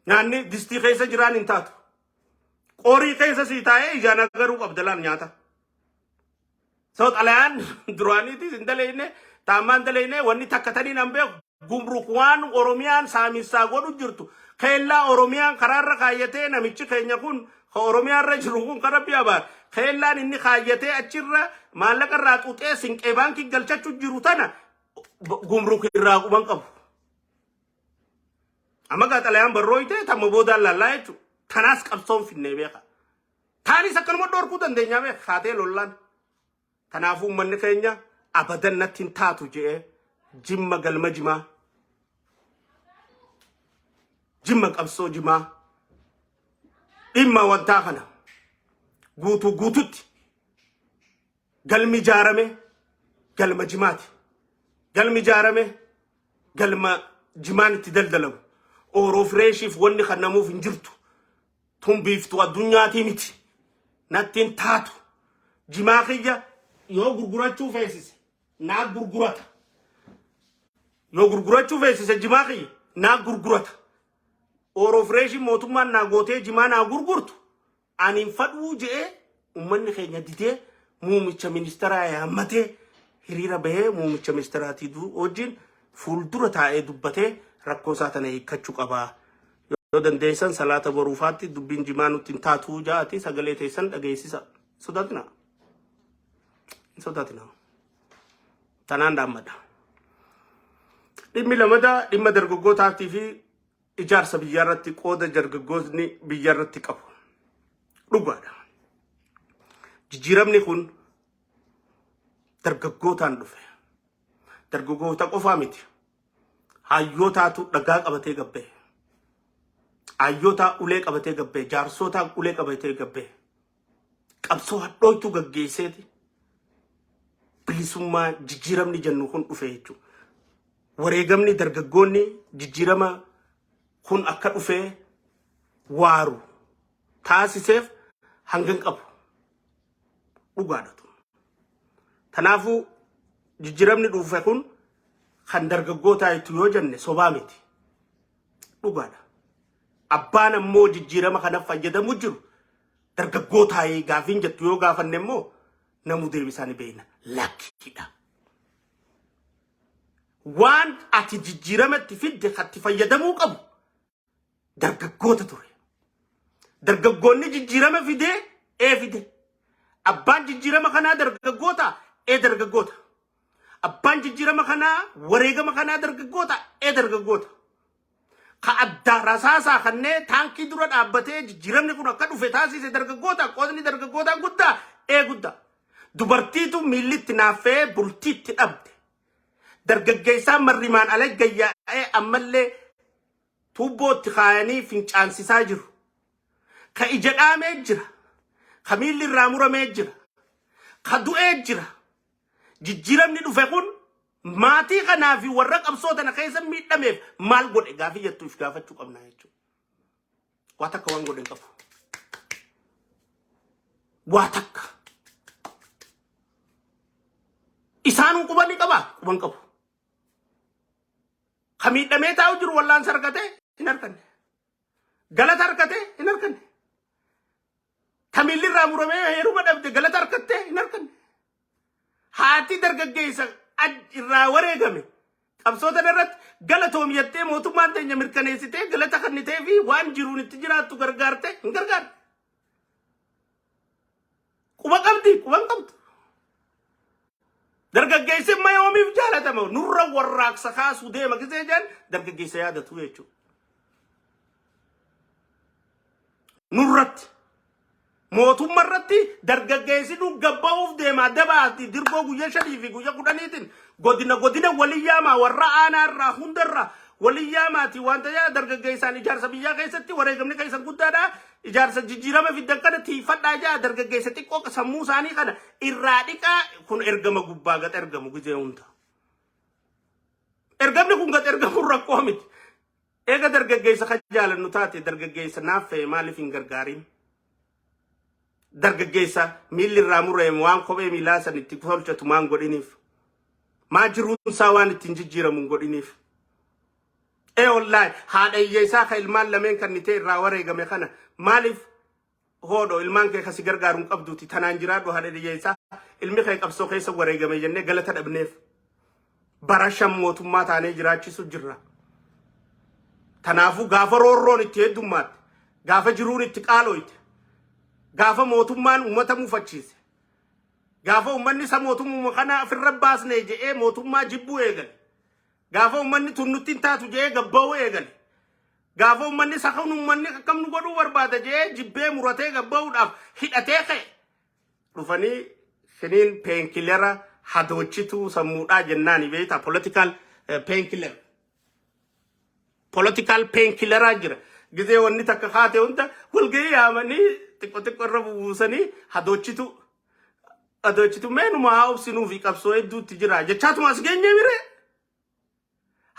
nyaanni distii keessa jiraan hin taatu qorii keessa sii taa'ee ijaan agaruu qabdalaan nyaata soo xalayaan duraaniitis hin daleeyne taamaan daleeyne wanni takkatanii nan beeku gumruk waan oromiyaan saamisaa godhu jirtu keellaa oromiyaan karaarra kaayyatee namichi keenya kun oromiyaarra jiru kun kara biyabaar keellaan inni kaayyatee achirra maallaqa irraa xuuxee sinqee baankii galchachuu jiru tana gumruk irraa quban qabu amma gaaxalayaan barrooyte tamma boodaan laallaa jechuudha tanaas qabsoon finnee beeka taanis akkanuma dhorkuu dandeenyaa beeka kaatee lollaan kanaafuu uummanni keenya abadan natti hin taatu jedhee jimma galma jimaa jimma qabsoo jimaa dhimma wantaa kana guututti galmi ijaarame galma jimaati galmi ijaarame galma jimaan itti daldalamu ooroo fireeshiif wanni kan namuuf hin jirtu tun biiftu addunyaatii miti natti hin taatu jimaa kiyya yoo gurgurachuu feesise naa gurgurata yoo gurgurachuu feesise jimaa kiyya naa gurgurata ooroo fireeshii mootummaan naa gootee jimaa naa gurgurtu aniin fadhuu je'ee ummanni keenya didee muumicha ministeeraa yaammatee hiriira bahee muumicha ministeeraatii wajjin fuuldura taa'ee dubbatee rakkoo isaa tana hiikkachuu qabaa yoo dandeessan salaata boruufaatti dubbiin jimaa nutti hin taatuu jaati sagalee teessan dhageessisa sodaatina tanaan dhaammadha dhimmi lamada dhimma dargaggootaafii fi ijaarsa biyyarratti qooda dargaggoonni biyyarratti qabu dhugaadha jijjiiramni kun dargaggootaan dhufe dargaggoota qofaa miti hayyootaatu dhagaa qabatee gabbee hayyootaa ulee qabatee gabbee jaarsootaa ulee qabatee gabbee qabsoo hadhooytu gaggeesseeti bilisummaa jijjiiramni jennu kun dhufe jechuudha wareegamni dargaggoonni jijjiirama kun akka dhufe waaru taasiseef hangan qabu dhugaadha kanaafuu jijjiiramni dhufe kun kan dargaggootaa itti yoo jenne sobaa miti dhugaadha abbaan ammoo jijjiirama kana fayyadamu jiru dargaggootaa gaafiin jettu yoo gaafanne immoo namu deebisaanii beeyna lakkiidha waan ati jijjiiramatti fidde katti fayyadamuu qabu dargaggoota ture dargaggoonni jijjiirama fidee fide abbaan jijjiirama kanaa dargaggoota dargaggoota abbaan jijjiirama kanaa wareegama kanaa dargaggoota dargaggoota ka adda rasaasaa kannee taankii dura dhaabbatee jijjiiramni kun akka dhufe taasise dargaggoota qoodni dargaggootaa guddaa guddaa dubartiitu miillitti naaffee bultiitti dhabde dargaggeessaan marrimaan ala gayyaa'ee ammallee tuubbootti kaayanii fincaansisaa jiru ka ija dhaamee jira ka miilli irraa muramee jira ka du'ee jira jijjiiramni dhufe kun maatii kanaa fi warra qabsoo tana keessa miidhameef maal godhe gaafii jettuuf gaafachuu qabna jechuudha waa takka waan godhe qabu waa takka isaanuu quban qabu ka miidhamee taa'u jiru wallaan sarkatee hin arganne galata harkatee hin arganne ka miilli irraa muramee heeruma dhabde galata harkattee hin arganne haati dargaggeessa irraa wareegame qabsoota irratti galatoom jettee mootummaan teenya mirkaneessitee galata kannitee fi waan jiruun itti jiraattu gargaarte hin gargaarre quban qabdu dargaggeessi mayoomiif jaalatama nurra warraaqsa kaasuu deema gisee jaan dargaggeessa yaadatu jechuudha nurratti mootummaa irratti dargaggeessi nu gabba'uuf deema dabaati dirgoo guyyaa 5 fi guyyaa 10 godina waliyyaama warra aanaa irraa hundarra waliyyaamaati wanta yaa dargaggeessaan ijaarsa biyyaa keessatti wareegamni keessan guddaadha ijaarsa jijjiirama fiddan kana tiifadhaa jaa dargaggeessa xiqqoo sammuu isaanii kana irraa dhiqaa kun ergama gubbaa gad ergamu gizee hunda ergamni kun gad ergamu rakkoo miti eega dargaggeessa kan jaalannu taate dargaggeessa naaf maaliif hin gargaarin dargaggeessa miilli irraa muree waan kophee miilaa san itti tolchatu maan godhiniif maa jiruun isaa waan ittiin jijjiiramu godhiniif wallahi haadha hiyyeessaa ka ilmaan lameen kan nitee irraa wareegame kana maaliif hoodho ilmaan kee kasi gargaaruun qabduuti tanaan jiraadhu haadha hiyyeessaa ilmi kee qabsoo keessa wareegame jennee galata dhabneef barashan mootummaa taanee jiraachisu jirra tanaafu gaafa roorroon itti heddummaatti gaafa jiruun itti qaalooyte gaafa mootummaan ummata mufachiise gaafa ummanni isa mootummaa kana ofirra baasne jedhee mootummaa jibbuu eegale gaafa ummanni tunnutti taatu jedhee gabba'uu eegale gaafa ummanni sakan ummanni akkam nu godhuu barbaada jedhee jibbee muratee gabba'uudhaaf hidhatee ka'e dhufanii siniin painkillera hadoochitu sammuudhaa jennaani beektaa political painkillera jira gizee wanni takka kaate hunda walgahii yaamanii xiqqoo irra buusanii hadoochitu meenuma haa obsinuu fi qabsoo hedduutti jira jechaatuma as geenye mire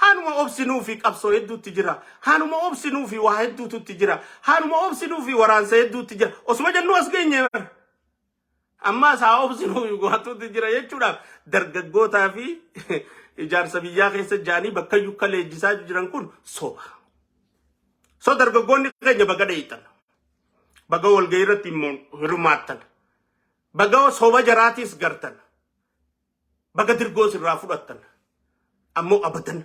hanuma obsinuu fi qabsoo hedduutti jira hanuma obsinuu fi waa hedduutti jira hanuma obsinuu fi waraansa hedduutti jira osuma jennuu as geenye amma saa obsinuu fi waatuutti jira jechuudhaaf dargaggootaa fi ijaarsa biyyaa keessa jaanii bakka yukka leenjisaa jiran kun soba so dargaggoonni keenya baga dheeytan baga walgahii irratti immoo hirmaattan baga soba jaraatis gartan baga dirgoos irraa fudhattan ammoo abadan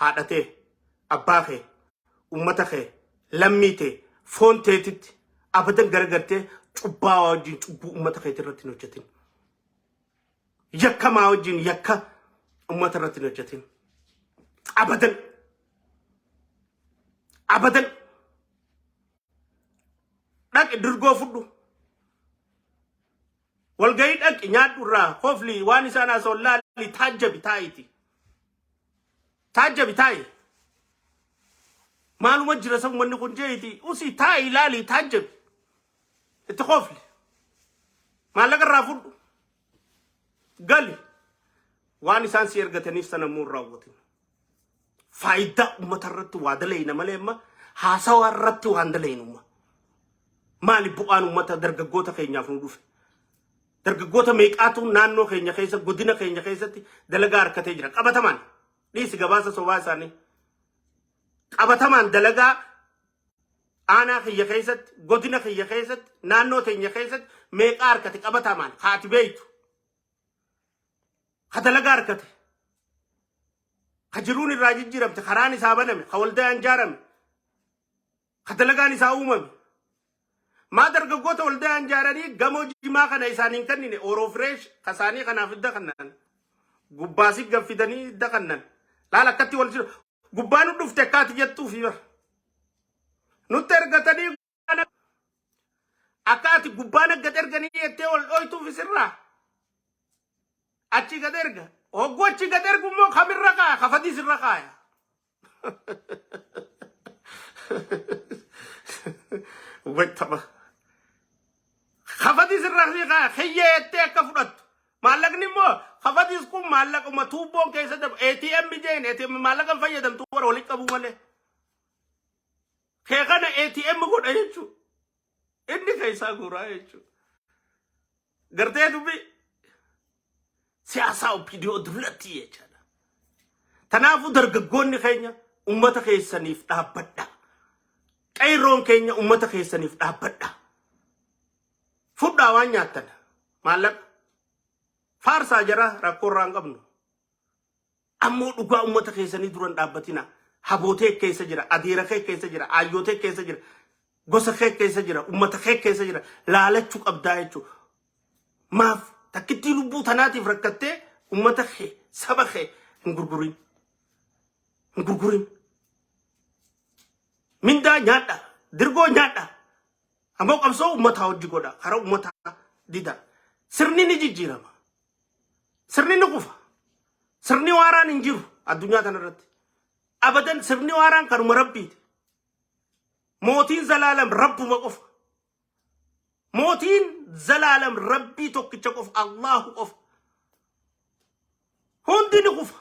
haadhatee abbaa kee ummata kee lammii tee foon teetitti abadan garagartee cubbaa wajjin cubbuu ummata keetii irratti hin hojjetin yakka maa wajjin yakka ummata irratti hin hojjetin abadan dhaqi dirgoo fudhu walgahii dhaqi nyaadhu irraa hofli waan isaan haasa'u laali taajjabi taa'i maaluma jira sabu manni kun jeeti usi taa'i laali taajjabi itti hofli maallaqa irraa fudhu gali waan isaan si ergataniif sanamuu hin raawwatin faayidaa ummata irratti waa dalayna malee amma haasawaa irratti waan dalaynumma maali bu'aan ummata dargaggoota keenyaaf nu dhufe dargaggoota meeqaatu naannoo keenya keessa godina keenya keessatti dalagaa harkatee jira qabatamaan dhiisi gabaasa sobaa isaanii qabatamaan dalagaa aanaa kiyya keessatti godina kiyya keessatti naannoo keenya keessatti meeqaa harkate qabatamaan haati beeytu ha dalagaa harkate ha jiruun irraa jijjiiramte karaan isaa baname ha waldaan jaarame ha dalagaan isaa uumame maa dargaggoota waldaan jaaranii gamoo jimaa kana isaaniin kennine oroo fresh kasaanii kanaaf idda kannan gubbaasi gaffidanii idda kannan laala akkatti wal jira gubbaan dhufte akkaati jettuu fi nutti ergatanii akkaati gubbaan gad erganii jettee wal dhooytuuf isirraa achi gad erga hoggu achi gad ergu immoo kamirra kaaya kafadiis irra kaaya wattaba kafadiis irra kaaya khiyyee jettee akka fudhattu maallaqni immoo kafadiis kun maallaquma tuubboon keessa daba ATM jeen ATM maallaqa fayyadamtu warra walitti qabu malee kee kana ATM godha jechuu inni keessaa guuraa jechuu gartee dubbi siyaasaa opidiyoo dullatti jechaadha tanaafu dargaggoonni keenya ummata keessaniif dhaabbadha qeerroon keenya ummata keessaniif dhaabbadha fudhaa waan nyaattan maallaqa faarsaa jara rakkoo irraa hin qabnu ammoo dhugaa ummata keessanii duran dhaabbatina habootee keessa jira adeera kee keessa jira ayyootee keessa jira gosa kee keessa jira ummata kee keessa jira laalachuu qabdaa jechuu maaf takkitti lubbuu tanaatiif rakkattee ummata kee saba kee hin gurgurin mindaa nyaadha dirgoo nyaadha ammoo qabsoo ummataa hojii godha karaa ummataa dida sirni ni jijjiirama sirni ni kufa sirni waaraan hin jiru addunyaa tanarratti abadan sirni waaraan kanuma rabbiiti mootiin zalaalam rabbuma qofa mootiin zalaalam rabbii tokkicha qofa allahu qofa hundi ni kufa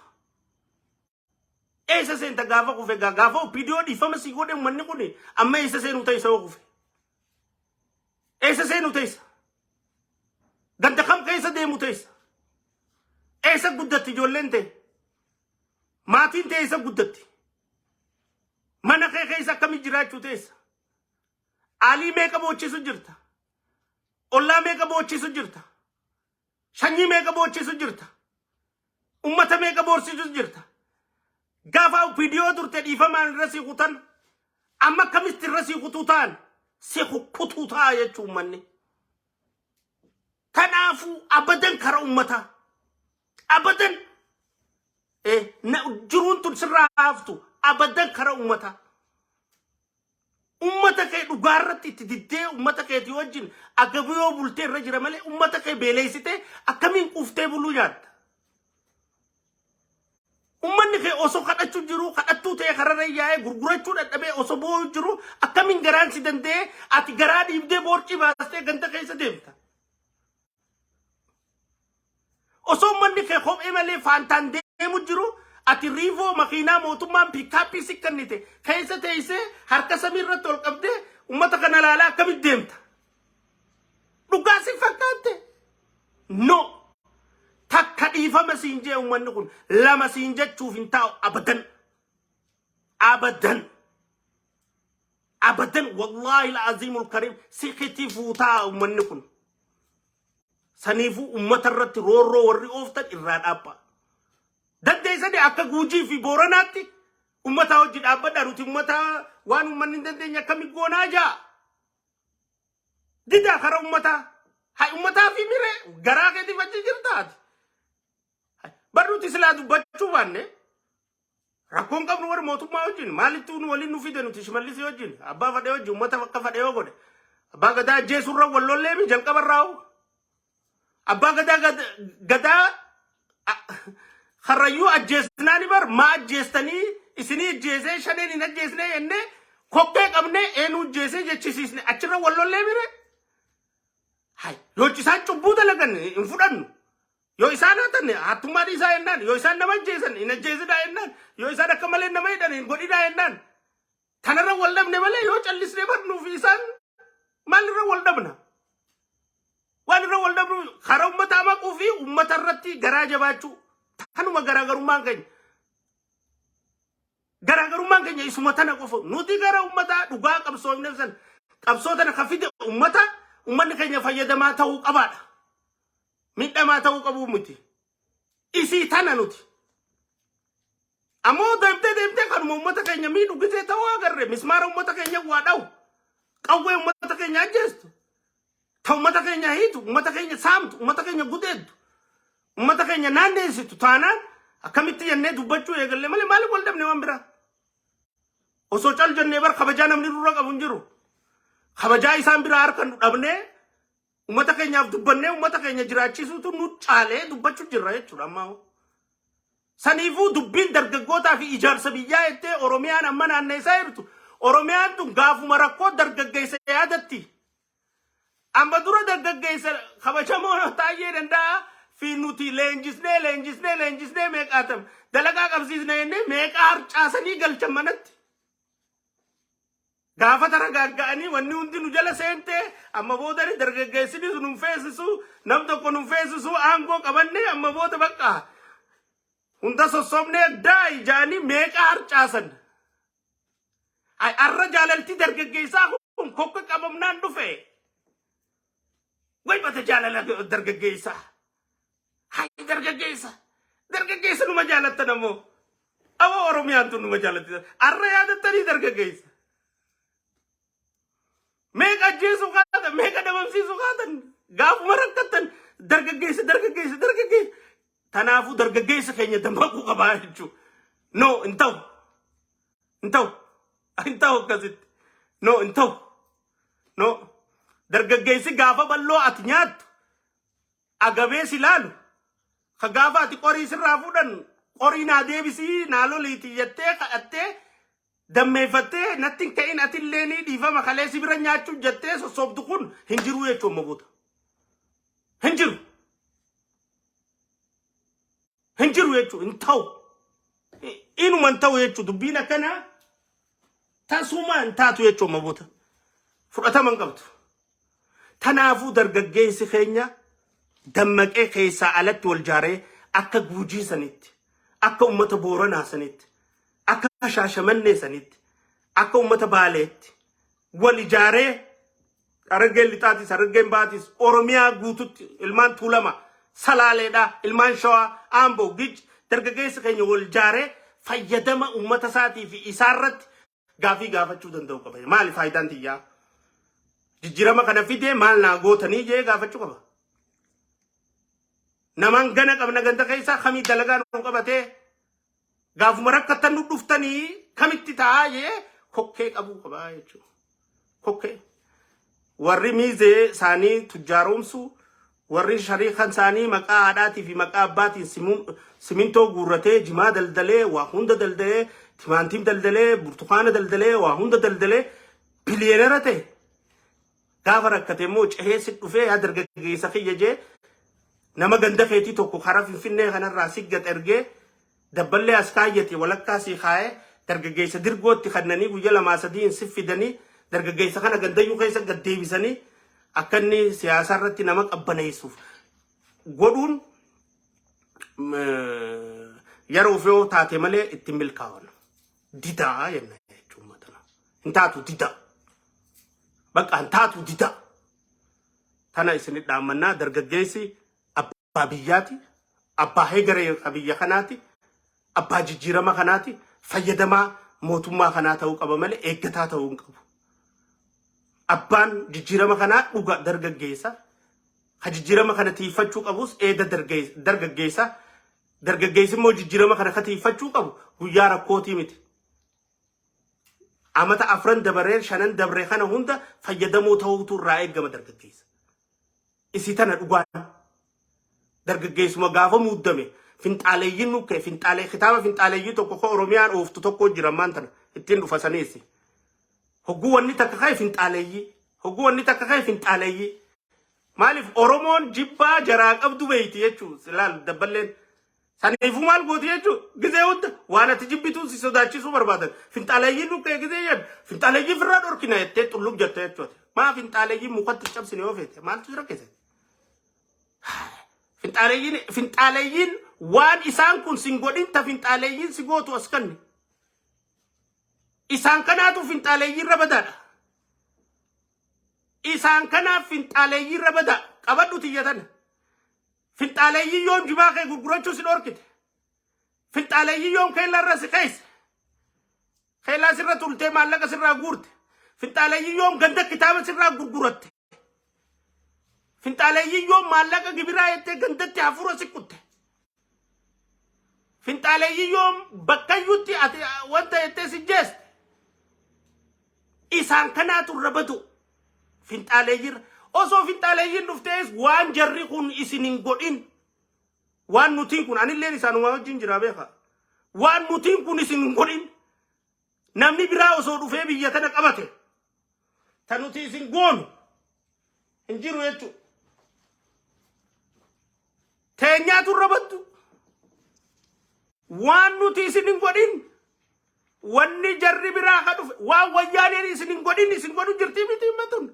eessa seenta gaafa kufe gaafa opidiyoo dhiifama si godhe manni kun amma eessa seenu ta'e isa kufe eessa سينو تيسا قد خم كيسا ديمو تيسا ايسا قدتي جولين تي ماتين تيسا قدتي mana keessa kami jiraachuu teessa alii meeqa boochisu jirta ollaa meeqa boochisu jirta shanyii meeqa boochisu jirta ummata meeqa boorsisu jirta gaafa viidiyoo turte dhiifamaan irra si kutan amma kamitti irra si kututaan si kututaa jechuun manni kanaafu abadan kara ummata abadan jiruun tun sirraa haftu abadan kara ummata kee dhugaarratti itti diddee ummata keetii wajjin agabiyoo bultee irra jira malee ummata kee beeleessitee akkamiin quuftee buluu yaadda ummanni kee osoo kadhachuu jiru kadhattuu ta'e kararra yaa'ee gurgurachuu dadhabee osoo boo'uu jiru akkamiin garaan si danda'ee ati garaa dhiibdee boorcii baastee ganta keessa deemta osoo ummanni kee kophee malee faantaan deemu jiru ati riivoo makiinaa mootummaan piikaappii si kennite keessa teessee harka samiirratti ol qabdee ummata kana laalaa akkamitti deemta dhugaa si fakkaatte no takka dhiifama siin jee ummanni kun lama siin jechuuf hin taa'u abadan wallaahi al'aziimul kariim si kiti fuutaa ummanni kun saniifu ummata irratti roorroo warri ooftan irraa dhaabba dandeessanii akka guujii fi booranaatti ummata hojii dhaabbadha nuti ummata waan ummanni dandeenya akkami goonaa jaa didaa kara ummataa fi mire garaa keetiif achi jirtaati barruuti silaa dubbachuu baanne rakkoon qabnu warri mootummaa wajjin maalitti nu waliin nu fide nuti shimallisii wajjin abbaa fadhee wajjin ummata akka fadhee yoo godhe abbaa gadaa ajjeesurra wallollee mi jalqabarraa'u abbaa gadaa خريو أجهزناني بار ما أجهزتني إسني أجهزة شنين إن أجهزنا إنه كوكب أبنه إنه أجهزة جتشيسني أشرا والله ليه ميره هاي يو جيسان چوبودا لگن إنفرادن يو إسان هاتن هاتماري إسان يو إسان نما أجهزن إن أجهزة دا إنن يو إسان كمالين نما إدن إن غودي دا إنن ثانرا والله نمالي يو چاليس نبر نوفي إسان مالرا والله بنا وانرا والله بنا خرا أمتا ما كوفي أمتا رتي غراجة باچو kanuma garaagarummaan keenya isuma tana qofa nuti gara ummata dhugaa qabsoofne san qabsootana kafide ummanni keenya fayyadamaa ta'uu qabaadha midhamaa ta'uu qabu miti isii tana nuti ammoo deemtee kanuma ummata keenya miidhu gisee ta'uu agarre mismaara ummata keenya waa dhawu qawwee ummata keenya ajjeestu ta'u ummata keenya hiitu ummata keenya saamtu ummata keenya gudeeddu ummata keenya naanneessitu taanaan akkamitti jennee dubbachuu eegalle malee maaliif wal dhabne waan biraa osoo cal jennee bar kabajaa namni dura qabu hin jiru kabajaa isaan biraa harkan dhabnee ummata keenyaaf dubbannee ummata keenya jiraachisuutu nu caalee dubbachuu jirra jechuudha ammaa saniifuu dubbiin dargaggootaa fi ijaarsa biyyaa jettee oromiyaan amma naanneessaa jirtu oromiyaan tun gaafuma rakkoo dargaggeessa yaadatti amma dura dargaggeessa kabajamoo taa'ee danda'a في نوتي لينجسني ميك آتم دلقا قبسيسنا يني ميك عاسني قل چمانت غافة ترقاقاني وني انتي نجل سينتي اما بوداري درقاقسيني ننفيسسو نمتوكو ننفيسسو آنكو قبني اما بود بقى انتا سوصوبني داي جاني ميك عاسن ay arra jaalalti dargaggeessaa kun kokka qabamnaan dhufe way bata jaalala dargaggeessaa hay dargaggeessa numa jaalatta namoo awo oromiyaan tun numa jaalatti arra yaadattanii dargaggeessa meeqa ajjeesuu qaatan meeqa dhabamsiisuu qaatan gaafuma rakkattan dargaggeessa tanaafu dargaggeessa keenya dammaquu qabaa jechuu no intau kasit no intau no dargaggeessi gaafa balloo ati nyaattu agabee silaalu ka gaafa ati qorii sirraa fuudhan qorii naa deebisii naa loliiti jettee kadhattee dammeeffattee natti hin ka'in ati illee ni dhiifama kalee si bira nyaachuuf jettee sossobdu kun hin jiru jechuun mabuuta hin jiru jechuun intau inuman ta'u jechuun dubbiin akkanaa tasuma taatu jechuun mabuuta fudhataman qabdu Kanaafuu dargaggeessi keenya dammaqee keessaa alatti wal jaaree akka Gujii sanitti, akka ummata Booranaa sanitti, akka Shaashamannee sanitti, akka ummata Baaleetti wal ijaaree Harargeen lixaatis Harargeen baatis Oromiyaa guututti ilmaan Tuulama Salaaleedha ilmaan Shawaa Amboo Gij dargaggeessi keenya wal ijaaree fayyadama ummata isaatii fi isaarratti gaafii gaafachuu danda'u qaba. Maali faayidaan tiyyaa? Jijjiirama kana fidee maal naa gootanii jee gaafachuu qaba. Namaan gana qabna ganda keessaa kamii dalagaa nu qabatee gaafuma rakkatan nu dhuftanii kamitti taa'aa jee kokkee qabuu qaba jechuudha. Kokkee. Warri miizee isaanii tujjaaromsu, warri shariikan isaanii maqaa haadhaatii fi maqaa abbaatiin simintoo guurratee jimaa daldalee waa hunda daldalee timaantiim daldalee burtukaana daldalee waa hunda daldalee biliyeneera ta'e gaafa rakkate immoo ceheessi dhufee yaa dargaggeessa kiyya jee nama ganda keetii tokko karaa Finfinnee kanarraa siggat ergee dabballee as kaayyate walakkaa sii kaa'ee dargaggeessa dirgootti kannanii guyya lamaa sadiin si fidanii dargaggeessa kana gandayyuu keessa gad deebisanii akka inni siyaasa irratti nama qabbaneessuuf godhuun yeroo fi taate malee itti milkaa'an didaa jenna jechuun matana hin taatu didaa bakka hin taatu didaa tana isin dhaamannaa dargaggeessi abbaa biyyaati abbaa heegaree biyya kanaati abbaa jijjiirama kanaati fayyadamaa mootummaa kanaa ta'uu qaba malee eeggataa ta'uu hin qabu. Abbaan jijjiirama kana dhuga dargaggeessa ha jijjiirama kana tiifachuu qabus eeda dargaggeessa dargaggeessi immoo jijjiirama kana tiifachuu qabu guyyaa rakkootii miti. Amata afran dabaree shanan dabree kana hunda fayyadamoo ta'uutu irraa eegama dargaggeessa. Isi tana dhugaan dargaggeessuma gaafa muuddame finxaaleeyyiin nukkee finxaalee kitaaba finxaaleeyyii tokko ko Oromiyaan ooftu tokko jira maantana ittiin dhufa saneessi. Hoggu wanni takka kai finxaaleeyyii maaliif Oromoon jibbaa jaraa qabdu beeyti jechuun silaal dabballeen saniifuu maal gooti jechuun gizee hunda waan ati jibbituun si sodaachisuu barbaadan finxaaleeyyii nukkee gizee jedhu finxaaleeyyii firraa dhorkina jettee xullub jette jechuudha. Maa finxaaleeyyii mukatti cabsine yoo feete maaltu jira keessa? Finxaaleeyyiin waan isaan kun sin godhin ta finxaaleeyyiin si gootu as kanni. Isaan kanaatu finxaaleeyyii rabadaadha. Isaan kanaaf finxaaleeyyii rabadaa qabadhu tiyyatan. Finxaaleeyyii yoon jibaa kee gurgurachuu si dhorkite. Finxaaleeyyii yoon keellaa irra si keessa. Keellaa sirra tultee maallaqa sirraa guurte. Finxaaleeyyii yoon ganda kitaaba sirraa gurguratte. Finxaaleeyyii yoon maallaqa gibiraa jettee gandatti hafuura si kutte. Finxaaleeyyii yoon bakkayyuutti ati wanta jettee si jeeste. Isaan kanaatu rabadu finxaaleeyyii osoo finxaaleeyyiin dhuftees waan jarri kun isin hin godhin waan nutiin kun anilleen isaanuma wajjin jira beeka waan nutiin kun isin hin godhin namni biraa osoo dhufee biyya tana qabate ta nuti isin goonu hin jiru jechuudha. Teenyaatu rabaddu waan nuti isin hin godhin wanni jarri biraa ka dhufe waan wayyaaneen isin hin godhin isin godhu jirtii miti himmatun.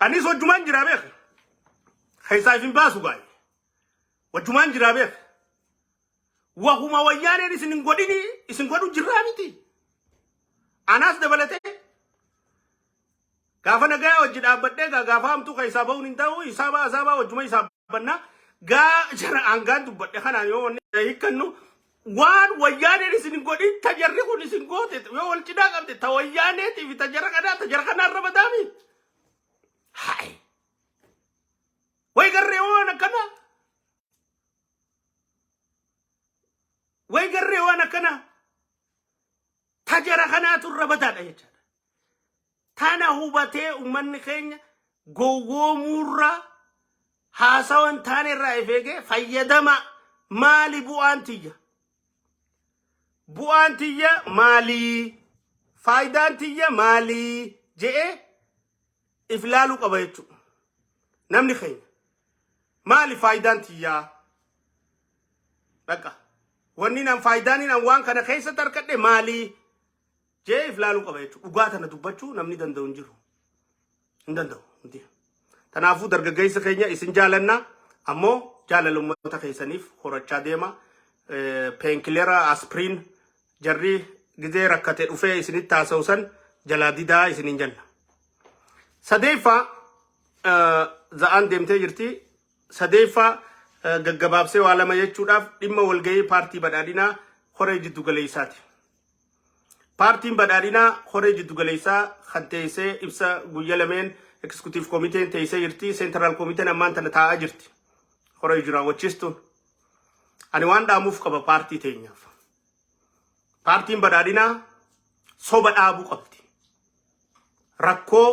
Anis wajjumaan jira beeka keessaa ifin baasu gaa'e wajjumaan jira beeka wahuma wayyaaneen isin hin godhini isin godhu jirraa miti. Anaas dabalatee gaafa nagaa wajji dhaabbadhee gaafa hamtuu keessaa bahuun hin ta'u isaabaa asaabaa wajjuma isaa bannaa gaa jara aangaan dubbadhe kanaan yoo wanni hiikkannu waan wayyaaneen isin godhin tajarri kun isin goote yoo wal cinaa qabde ta wayyaaneetii fi tajara kanaan rabadaami. Hai way garree waan akkana way garree waan akkana tajara kanaatu rabadaadha jechaadha. Tana hubatee ummanni keenya gowwoomurraa haasawan taanerraa ifeegee fayyadama maali bu'aan tiyya maali faayidaan tiyya maali je'ee iflaalu qaba jechuudha. Namni keenya maali faayidaan tiyyaa bakka wanni nan faayidaan nan waan kana keessa tarkadhe maali jee iflaalu qaba jechuudha. Dhugaa tana dubbachuu namni danda'u hin jiru. Hin danda'u. Tanaafuu dargaggeessa keenya isin jaalanna ammoo jaalala uummata keessaniif horachaa deema. Painkillera aspirin jarri gizee rakkate dhufee isinitti haasa'usan jalaa didaa isinin janna. Sadeeffaa za'aan deemtee jirti. Sadeeffaa gaggabaabsee waa lama jechuudhaaf dhimma walgahii paartii badhaadhinaa horee jiddu galeessaati. Paartiin badhaadhinaa horee jiddu galeessaa kan teessee ibsa guyyaa lameen executive committee teessee jirti. Central committee ammaan tana taa'aa jirti. Horee jira wachiistuun. Ani waan dhaamuuf qaba paartii teenyaaf. Paartiin badhaadhinaa soba dhaabuu qabdi. Rakkoo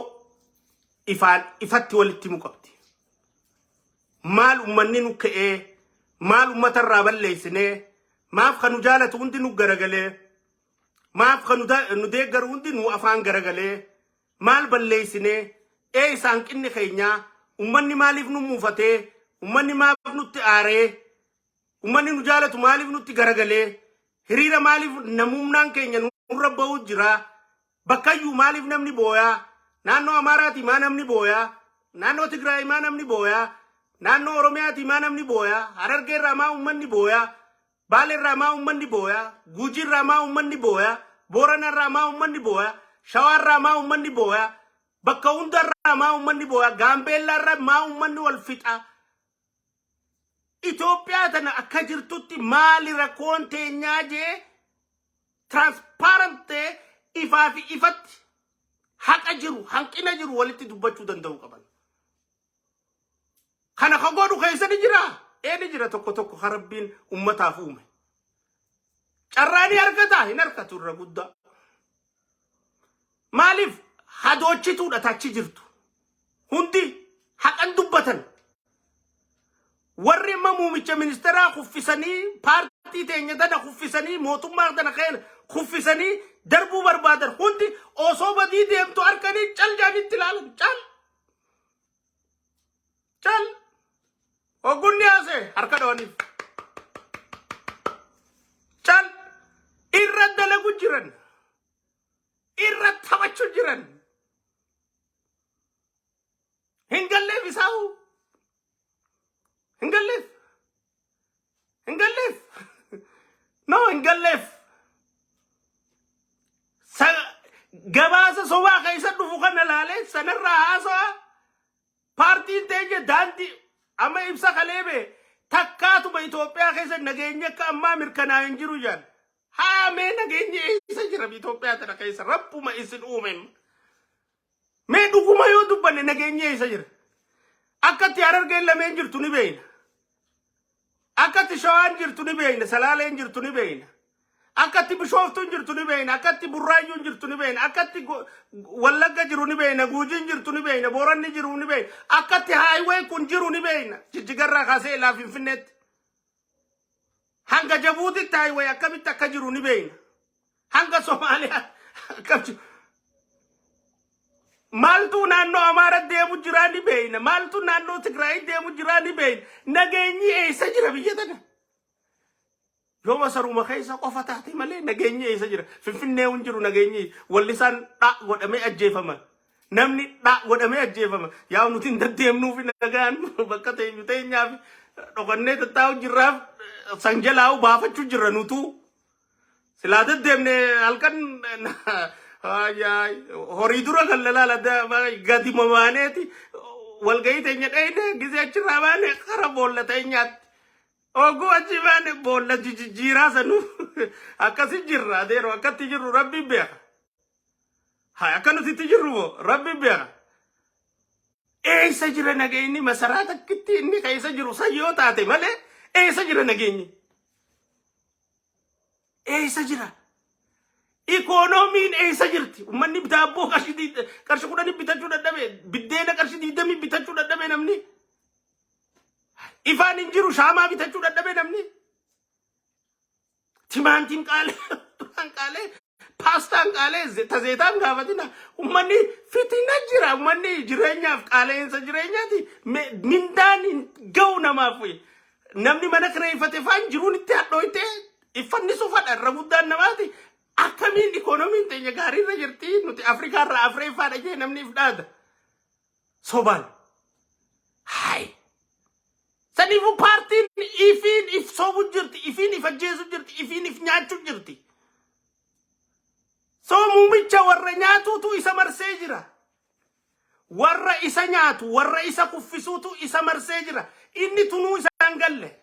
ifatti walitti himuu qabdi. Maal ummanni nu ka'ee, maal ummata irraa balleessinee, maaf kan nu jaalatu hundi nu garagalee, maaf kan nu deeggaru hundi nu afaan garagalee, maal balleessinee, isaan qinni keenyaa, ummanni maaliif nu muufatee, ummanni maaf nutti aaree, ummanni nu jaalatu maaliif nutti garagalee, hiriira maaliif namumnaan keenya nurra ba'uu jira, bakkayyuu maaliif namni booyaa, naannoo Amaaraati maa namni booyaa, naannoo Tigraay maa namni booyaa, naannoo Oromiyaati maa namni booyaa, Harargee irraa maa ummanni booyaa, Baalee irraa maa ummanni booyaa, Gujii irraa maa ummanni booyaa, Boorana irraa maa ummanni booyaa, Shawaa irraa maa ummanni booyaa, bakka hunda irraa maa ummanni booyaa, Gaambeellaa irraa maa ummanni wal fixa. Itoophiyaa tana akka jirtutti maali rakkoon teenyaa jee transparent ifaa fi ifatti haqa jiru hanqina jiru walitti dubbachuu danda'u qaban. Kana kagodhu keessani jira. Eeni jira tokko harabbiin ummataaf uume. Carraani argata hin argatu irra guddaa. Maaliif hadoochituudha tachi jirtu. Hundi haqan dubbatan. Warri muumicha ministeeraa kuffisanii paartii teenya tana kuffisanii mootummaa tana keenya kuffisanii darbuu barbaadan hundi osoo badii deemtu arkanii cal jaanitti ilaalan cal ogunni haase harka dhawaniif cal irra dalagu jiran irra taphachuu jiran hin galleef isaa'u Hingalleef. No, hingalleef. Gabaasa sobaa keessa dhufu kana laalee sanarraa haasa'a. Paartiin teenya daandii amma ibsa kaleebe takkaatuma Itoophiyaa keessa nageenya akka ammaa mirkanaa hin jiru jaan. Haamee nageenya eessa jira Itoophiyaa tana keessa rabbuma isin uumen. Mee dhuguma yoo dubbanne nageenya eessa jira. Akkatti Harargeen lameen jirtu ni beeyna. Akkatti Shawaan jirtu ni beeyna. Salaaleen jirtu ni beeyna. Akkatti Bishooftuun jirtu ni beeyna. Akkatti Burraayyuun jirtu ni beeyna. Akkatti Wallagga jiru ni beeyna. Guujiin jirtu ni beeyna. Booranni jiru ni beeyna. Akkatti Haayiwee kun jiru ni beeyna. Jijjigarraa kaasee ilaa Finfinneetti. Hanga Jabuutitti Haayiwee akkamitti akka jiru ni beeyna. Hanga Somaaliyaa akkam jiru. Maaltu naannoo Amaaraa deemu jira ni beeyna. Maaltu naannoo Tigraay deemu jira ni beeyna. Nageenyi eessa jira biyya tana? Yoo masaruma keessa qofa taate malee nageenyi eessa jira? Finfinnee hin jiru nageenyi. Wallisaan dha godhamee ajjeefama. Namni dha godhamee ajjeefama. Yaa nuti hin deddeemnuufi nagaan bakka teenyaaf dhokannee tattaa'u jirraaf sanjalaa'u baafachuu jirra nutu. Silaa deddeemne halkan horii dura kan lalaalaa gadi mamaaneeti walgahii teenya dhayne gisee achirraa baane kara boolla teenyaatti. Oguu achi baane boolla jijjiiraa sanu akkasi jirra adeero akkatti jirru rabbi beeka. Haa akka nuti jirru moo rabbi beeka. Eessa jira nageenyi masaraa takkitti inni keessa jiru sayyoo taate malee eessa jira nageenyi? Eessa jira? Ikoonoomiin eessa jirti? Uummanni daabboo qarshii 10 bitachuu dadhabe, biddeena qarshii 20 bitachuu dadhabe namni. Ifaan hin jiru shaamaa bitachuu dadhabe namni. Timaantiin qaalee, paastaan qaalee, tazeetaan gaafatina. Uummanni fitina jira. Uummanni jireenyaaf qaaleensa jireenyaati. Mindaan hin ga'u namaaf. Namni mana kireeffate faan jiruun itti hadhooyte iffanni sufadha irra guddaan namaati. Akkamiin ikonomiin teenya gaariirra jirti nuti Afrikaarraa Afreeffaadha jee namni ifdhaata. Sobaan. Hai. Saniifuu paartiin ifiin if soobuu jirti, ifiin if ajjeesuu jirti, ifiin if nyaachuu jirti. So muumicha warra nyaatuutu isa marsee jira. Warra isa nyaatu, warra isa kuffisuutu isa marsee jira. Inni tunuu isa hangalle.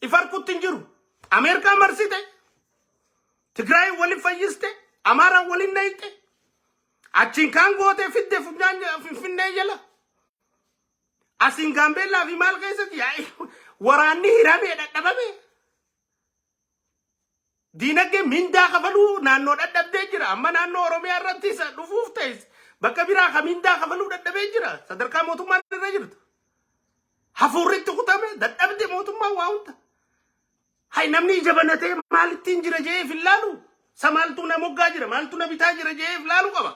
Ifarkutti hin jiru. Ameerikaa marsite. Tigraay waliin fayyiste. Amaara waliin nayite. Achiin kaan gootee fidde Finfinnee jala. Asiin Gaambeellaa fi maal keessatti waraanni hiramee dadhabame. Diinagdee mindaa kafaluu naannoo dadhabdee jira. Amma naannoo Oromiyaa irratti isa dhufuuf ta'es bakka biraa ka mindaa kafaluu dadhabee jira. Sadarkaa mootummaan irra jirtu. Hafuurritti kutame dadhabde mootummaan waa hunda. Hai namni ija banatee maalittiin jira jeef ilaalu. Sa maaltu na moggaa jira, maaltu na bitaa jira jeef ilaalu qaba.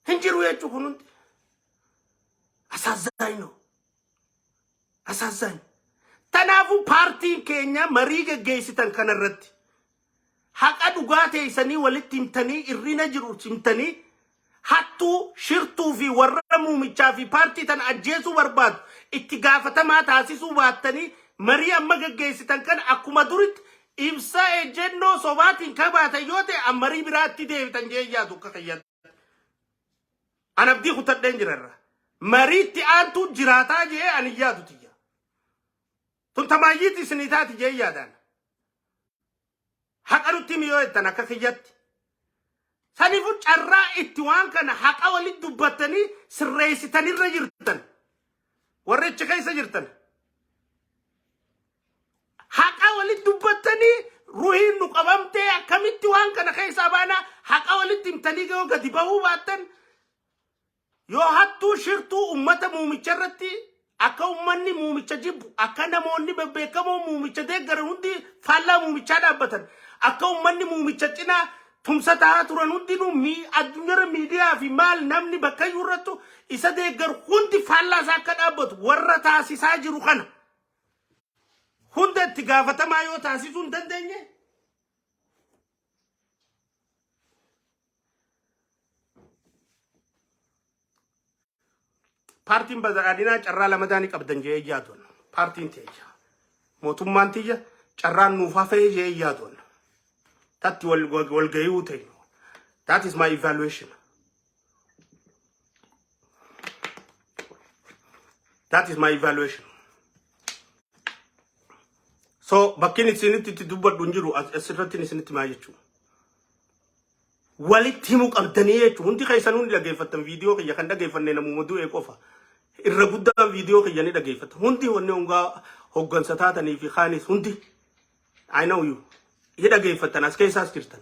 Hin jiru jechuu kun hundi. Asaazzaayino. Asaazzaayino. Tanaafu paartiin keenya marii geggeessitan kanarratti. Haqa dhugaa teessanii walitti himtanii irrina jiru himtanii hattuu shirtuu fi warra muumichaa fi paartii tan ajjeesuu barbaadu itti gaafatamaa taasisuu baattanii marii amma geggeessitan kan akkuma duritti ibsa ejjennoo sobaatiin kabaatan yoo ta'e marii biraatti deebitan jee yaadu akka kayyadu. Anabdii kutadheen jirarra. Mariitti aantuu jiraataa jee ani yaadu tiyya. Tun tamaayyiti isiniitaati jee yaadaan. Haqa nutti miyoo jettan akka kiyyatti. Saniifuu carraa itti waan kana haqa walitti dubbattanii sirreessitanirra jirtan. Warra achi keessa jirtan. Haqa walitti dubbattanii ruhiin nu qabamtee akkamitti waan kana keessaa baana haqa walitti himtanii yoo gadi bahuu baattan yoo hattuu shirtuu ummata muumicha irratti akka ummanni muumicha jibbu akka namoonni bebbeekamoo muumicha deeggaran hundi faallaa muumichaa dhaabbatan akka ummanni muumicha cinaa tumsataa turan hundinuu addunyaa miidiyaa fi maal namni bakka irrattu isa deeggaru hundi faallaa isaa akka dhaabbatu warra taasisaa jiru kana hunda itti gaafatamaa yoo taasisuu hin dandeenye paartiin badhaadhinaa carraa lamadaanii qabdan jee iyyaatuun paartiin teeyya mootummaan tiyya carraan nuuf hafee jee iyyaatuun tatti walgayuu ta'e. That is my evaluation. That is my evaluation. So bakkin isinitti dubbadhu hin jiru asirratti isinitti maa jechuu walitti himuu qabdanii jechuu hundi keessan hundi dhageeffattan viidiyoo kiyya kan dhageeffanne namuma du'e qofa irra guddaan viidiyoo kiyya ni dhageeffatta hundi wanne hungaa hoggansa taatanii fi kaanis hundi I know you dhageeffattan as keessaas jirtan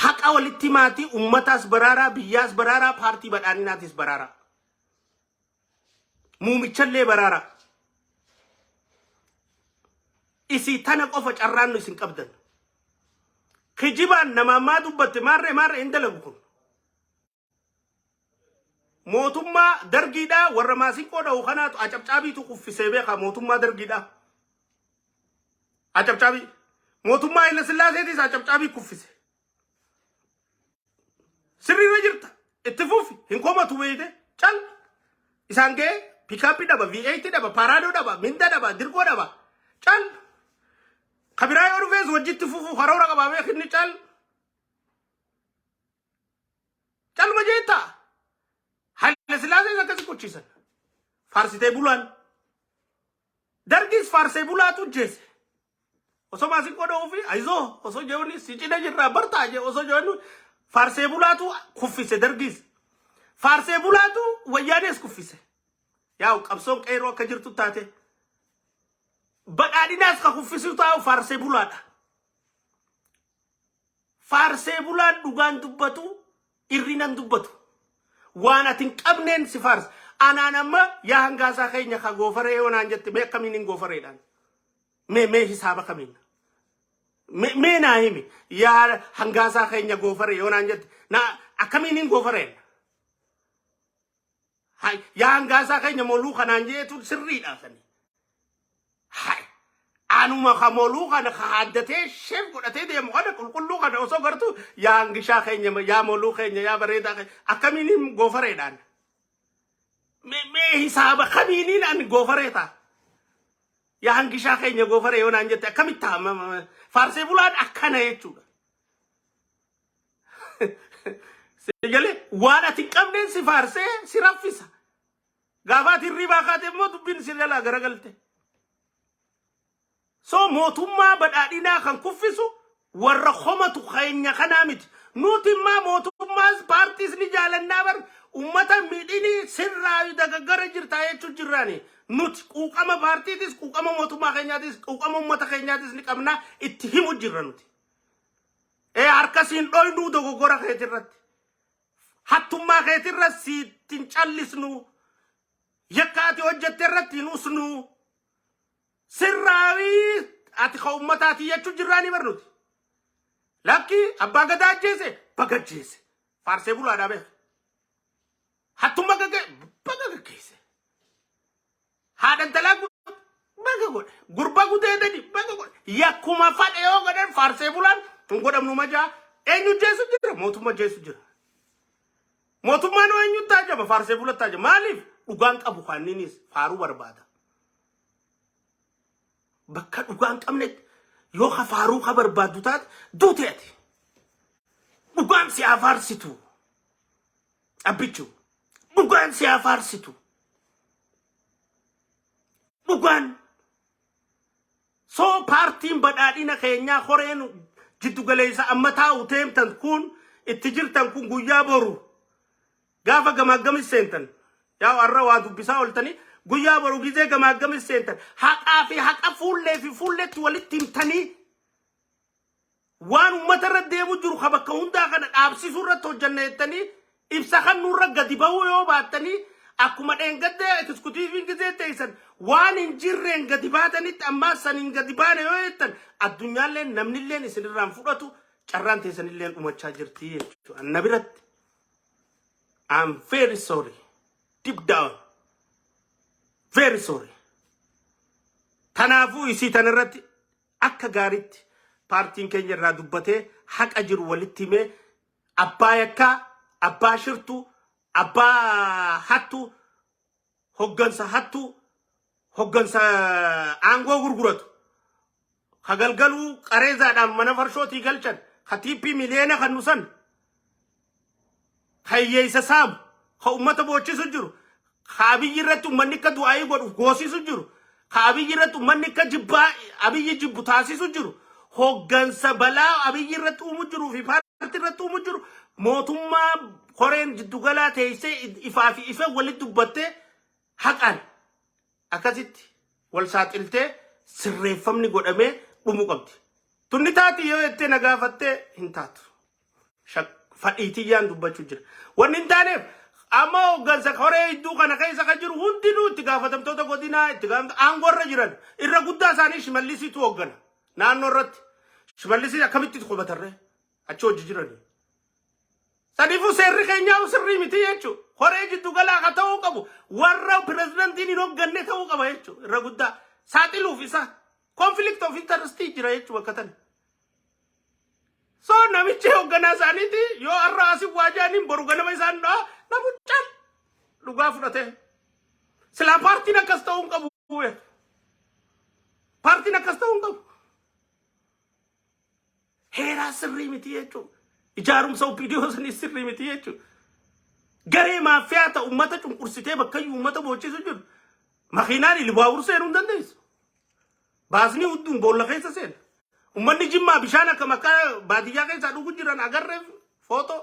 haqa walitti maatii ummataas baraaraa biyyaas baraaraa paartii badhaadhinaatis baraaraa muumichallee baraaraa isi tana qofa carraannu isin qabdan kijibaan nama dubbatte maarree indalagu kun mootummaa dargiidhaa warra maasinqoodha kanaatu acabcaabiitu kuffisee beeka mootummaa dargiidhaa acabcaabii mootummaa Haile Sillaaseetis acabcaabii kuffise sirriirra jirta itti fufi hin komatu beeyte cal isaan ga'e piikaappii dhaba V8 dhaba paraadoo dhaba minda dhaba dirgoo dhaba cal Kabiraa yoo dhufees wajjitti fufu haroora qabaamee kinni calma jeetta Haile Sillaasees akkasi kuchiisan faarsitee bulaan dargis faarsee bulaatu jeese osoo maasinqoo dha'uu fi ayizoo osoo jeewni si cina jirraa bartaa jee osoo jeewni faarsee bulaatu kuffise dargis faarsee bulaatu wayyaanees kuffise yaa qabsoon qeeroo akka jirtu taate badhaadhinaas ka kuffisuu taa'u faarsee bulaadha. Faarsee bulaan dhugaan dubbatu irrinan dubbatu. Waan atin qabneen si faarsa. Anaan amma yaa hangaasaa keenya ka goofaree yoonaan jette mee akkamiin hin goofareedhaan. Mee hisaaba kamiin. Mee naa himi yaa hangaasaa keenya goofaree yoonaan jette akkamiin hin goofareen. Yaa hangaasaa keenya moluu kanaan jeetu sirriidhaa sanii. anuma khamolu kana khadate chef godate de mo kana kullu kana oso gartu ya ngisha khenya ya molu khenya ya bareda akamini gofaredan me hisaba khamini an gofareta ya ngisha khenya gofare yona anjete akamita farse bulan akana yechuga sejale wala tinqabden si farse si rafisa gafati riba khate mo dubin sirala garagalte so motumma badadina kan kuffisu warra khomatu khaynya kanamit nutimma motumma parties ni jalanna bar ummata midini sirra daga garajirta yechu jirani nut uqama parties uqama motumma khanyatis uqama ummata khanyatis ni qabna ittihimu jirranuti harkasin doydu dogo gora khaytirrat hattumma khaytirrat si tinchallisnu yakati hojjaterrat nusnu sirrawi ati khawmatati yechu jirani barnuti laki abba gada jese bagajese farse bulu adabe hatuma gage bagagese hadan talagu bagagod gurba gudedadi bagagod yakuma fade yo gaden farse bulan ngodam no maja enyu jesu jira motuma jesu jira motuma no enyu taja ba farse bulan taja malif ugan qabu khaninis faru barbada bakka ugan qamnet yo khafaru khabar badutat duteti ugan si afarsitu abichu ugan si afarsitu ugan so party badadina kenya khorenu jiddu galeysa amata utemtan kun ittijirtan kun guyya boru gafa gamagami sentan ya warra wadu bisa oltani guyya boru gize gamagami sentan haqa fi haqa fulle tuwalitim tani wan ummata deemu jiru khabaka hunda kana absi surrato jannatani ibsahan nurra gadibaw yo batani akuma dengadde executive gize taysan wan injirren gadibatani amma sanin gadibane yo etan addunya len namni len isinran fudatu charran taysan len umacha jirti annabirat I'm very sorry deep down very sorry tanafu isi tanarati akka garit partin kenya radubate haq ajir walitime abba yakka abba shirtu abba hattu hoggansa ango gurguratu khagalgalu qareza dam mana farshoti galchan khatipi milena khanusan khayyisa sam kha ummata bochisu jiru khabiyiratu manika du'ay godu gosisu jiru khabiyiratu manika jibba abiyi jibutasi su jiru hoggansa bala abiyiratu mujru fi partiratu mujru motumma khoren jiddugala tayse ifafi ifa walid dubatte haqan akasit wal satilte sirrefamni godame dumu qabdi tunnitati yo ette nagafatte hintatu shak faditi yan dubachu jira wonin tane amma hoggansa khore iddu kana kaysa kajiru hundinu tigafatam tota godina tigam angorra jiran irra gudda sani shimallisi tu hoggana naanno irratti shimallisi akkamitti qubatarre achi hojii jirani sadifu serri keenyaa sirrii miti jechu horee jiddu galaa ka ta'uu qabu warra pirezidantiin hin hogganne ta'uu qaba jechu irra guddaa saaxiluuf isa conflict of interest jira jechu bakka tana so namichi hogganaa isaaniiti yoo har'a asii waajaaniin boru ganama isaan dhaa namuchaan dhugaa fudhate silaa paartiin akkas ta'uu hin qabu partiin akkas ta'uu hin qabu heeraa sirrii miti jechuudha. Ijaarumsa opidiyoo sanii sirrii miti jechuudha. Garee maafiyaa ta'u uummata cunqursitee bakkayyuu uummata boochisu jiru. Makiinaan ilbaabur seenuu hin dandeessu. Baasni hudduun boolla keessa seena. Uummanni Jimmaa bishaan akka makkaa baadiyyaa keessaa dhuguu jiran agarreef footoo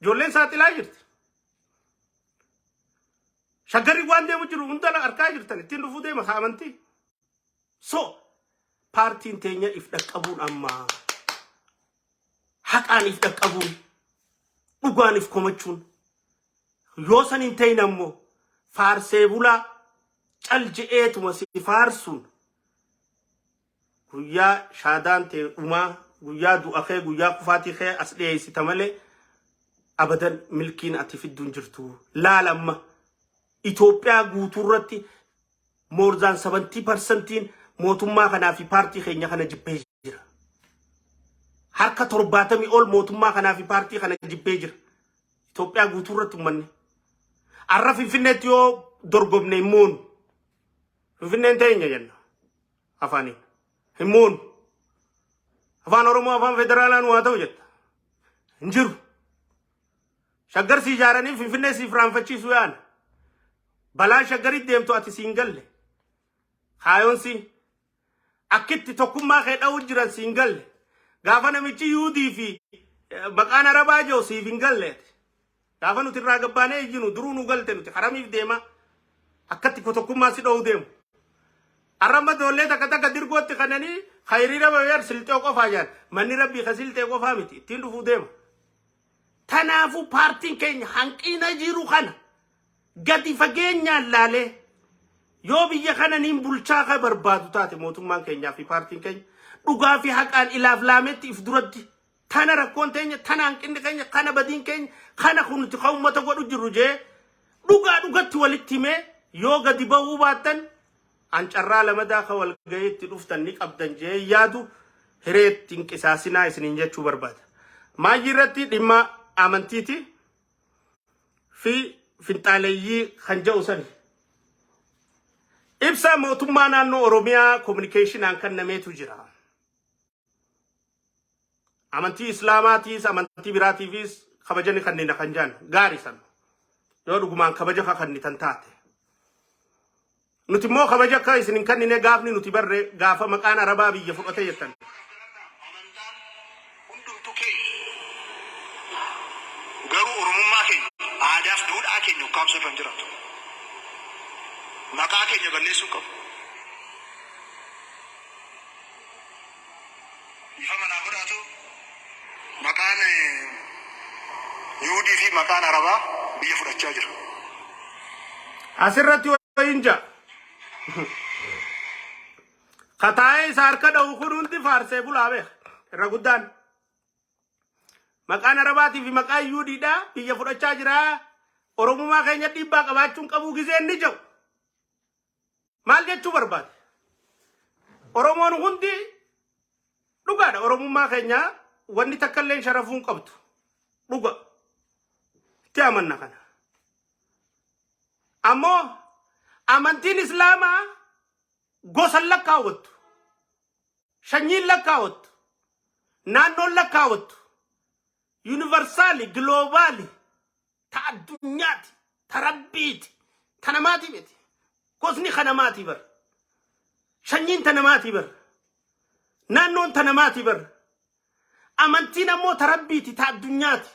ijoolleen saaxilaa jirti. Shaggarri waan deemu jiru hunda harkaa jirtan ittiin dhufuu deema amantii. So partiin teenya if dhaqqabuun amma haqaan if dhaqqabuun dhugaan if komachuun yoo san hin ta'in ammoo faarsee bulaa calje'eetuma si faarsuun guyyaa shaadaan ta'e dhumaa guyyaa du'a kee guyyaa kufaatii kee as dhiyeessita malee abadan milkiin ati fidduun jirtu laalamma Itoophiyaa guutuurratti more than 70% mootummaa kanaa fi paartii keenya kana jibbee jira. Harka 70 ol mootummaa kanaa fi paartii kana jibbee jira. Itoophiyaa guutuu irratti uummanni. Arra Finfinneetti yoo dorgomne himmuun. Finfinneen teenya jenna. Afaaniin. Himmuun. Afaan Oromoo afaan federaalaan waa ta'u jetta. Hin jiru. Shaggar si ijaaranii Finfinnee siif raanfachiisuu yaana. Balaan shaggaritti deemtu ati siin galle. Haayoon si akkitti tokkummaa kee dha'uu jiran siin galle. Gaafa namichi Yuudii fi maqaan Arabaa jiru siif hin galleeti. Gaafa nuti irraa gabbaanee iyyinu duruu nu galte nuti haramiif deema. Akkatti tokkummaa si dha'uu deemu. Arramba doollee takka dirgootti kananii khayriira baay'ee siltee qofaa jaan. Manni Rabbii ka siltee qofaa miti ittiin dhufuu deema. Tanaafu paartiin keenya hanqina jiru kana gadi fageenyaan laalee yoo biyya kana niin bulchaa ka barbaadu taate mootummaan keenyaa fi paartiin keenya dhugaa fi haqaan ilaaf laametti if duratti tana rakkoon teenya tana hanqinni keenya kana badiin keenya kana kunuti ka uummata godhu jirru jee dhugatti walitti himee yoo gadi bahuu baattan ancarraa lamadaa ka wal gaheetti dhuftan ni qabdan jee yaadu hireetti hin qisaasinaa isiniin jechuu barbaada. Maayii irratti dhimma amantiiti fi finxaaleeyyii kan jedhu sani. Ibsa mootummaa naannoo Oromiyaa communicationaan kan nameetu jira. Amantii Islaamaatiis amantii biraatiifis kabajani kanneen kan jaan gaarii san. Yoo dhugumaan kabaja kannitan taate. Nuti immoo kabaja akka isinin kannine gaafni nuti barre gaafa maqaan Arabaa biyya fudhate jettan. Garuu Oromummaa keenya aadaaf duudhaa keenya ukkaamsuu irra hin jiraatu. Maqaa keenya balleessuu qabu. Ifa manaa godhaatu maqaan Yuudii fi maqaan Arabaa biyya fudhachaa jira. Asirratti wayinja. Kataa'ee isa harka dha'u kun hundi faarsee bulaa beeka. Irra guddaan. Maqaan Arabaatii fi maqaan Yuudiidha biyya fudhachaa jira. Oromummaa keenya dhiibbaa qabaachuun qabuu gisee inni jiru. Maal jechuu barbaade? Oromoon hundi dhugaadha. Oromummaa keenya wanni takka illee sharafuun qabdu. Dhuga. Itti amanna kana. Ammoo amantiin Islaamaa gosan lakkaawwattu. Sanyiin lakkaawwattu. Naannoon lakkaawwattu. Universali, globali, ta addunyati, ta rabbiti, ta namati beti. Gosni kanamati bar. Sanyiin ta namati bar. Naannoon ta namati bar. Amantiin ammoo ta rabbiti, ta addunyati.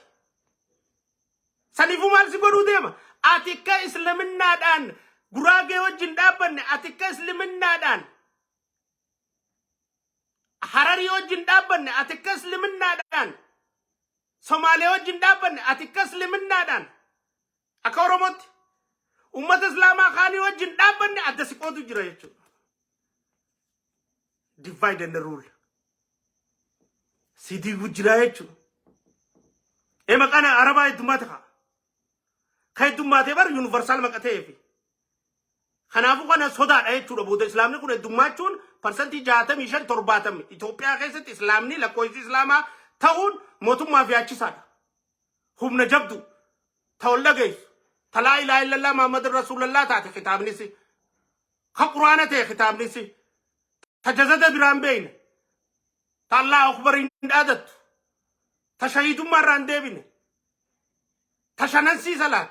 Saniifuu maal si godhuu deema? Ati akka islaminnaadhaan Guraagee wajjin dhaabbanne ati akka islaminnaadhaan Hararii wajjin dhaabbanne ati akka islaminnaadhaan Somaalee wajjin dhaabbanne ati akka islaminnaadhaan akka Oromootti ummata Islaamaa kaanii wajjin dhaabbanne adda siqootu jira jechuudha. Divide and rule. Sidii jira jechuudha. Maqaan Arabaa heddummaate kaa. Ka heddummaatee bar universal maqatee fi. Kanaafuu kana sodaadha jechuudha. Booda Islaamni kun heddummachuun parsantii 65-70 Itoophiyaa keessatti Islaamni lakkoofsi Islaamaa ta'uun mootummaa fi achisaadha. Humna jabdu ta'ulla geessu. Ta laa ilaaha illallah Muhammad Rasulullah taate kitaabnisi. Ka Quraana ta'e kitaabnisi. Ta jazada biraan beeyne. Ta Allahu Akbar hin dhaadattu. Ta shahidummaa irraa hin deebine. Ta shanansii salaat.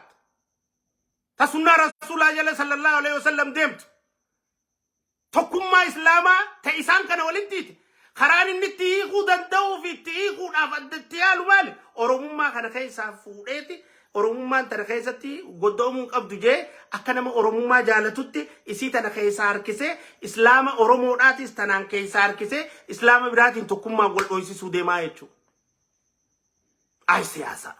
Ta sunnaa Rasulullah jala sallallahu alaihi wasallam deemtu. Tokkummaa Islaamaa ta isaan kana walittiiti. Karaan inni itti hiikuu danda'uu fi itti hiikuudhaaf addatti yaalu maali? Oromummaa kana keessaa fuudheeti. Oromummaan tana keessatti goddoomuu qabdu jee akka nama Oromummaa jaalatutti isii tana keessaa harkisee Islaama Oromoodhaatis tanaan keessaa harkisee Islaama biraatiin tokkummaa wal dhoysisuu deemaa jechuudha. Ay siyaasa.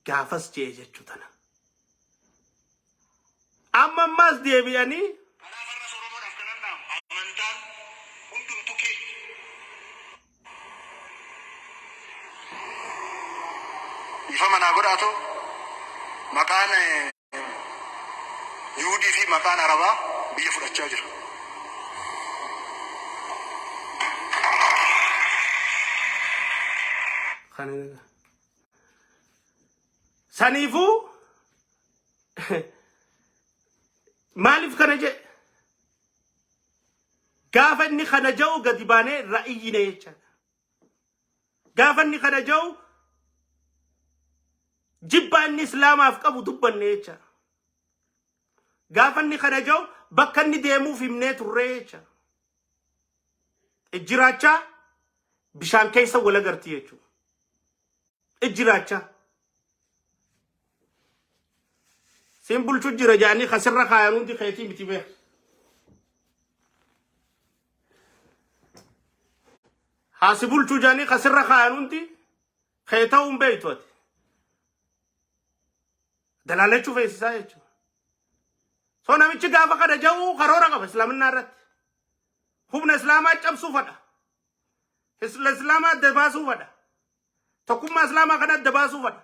Gaafas jee jechuu tana. Amma ammas deebi'anii ifa manaa godhaatu maqaan Yuudii fi maqaan Arabaa biyya fudhachaa jira. سنيفو مالف كنجة قافني خنجو قدباني رأيي نيتشا قافني خنجو جبان إسلام أفكابو دبان نيتشا قافني خنجو بكني ديمو في منيت الريتشا الجراتشا بشان كيسا ولا قرتيتشو الجراتشا سيمبل شو جرا جاني خسر خاينون دي خيتي بتبه حاسبول شو جاني خسر خاينون دي خيتهم بيتوت دلالة شو في سايتشو سونا ميتشي قافا كده جو خرورا قف اسلام النارت هم اسلامات ام سوفدا اسلامات دبا سوفدا تكوم اسلاما كده دبا سوفدا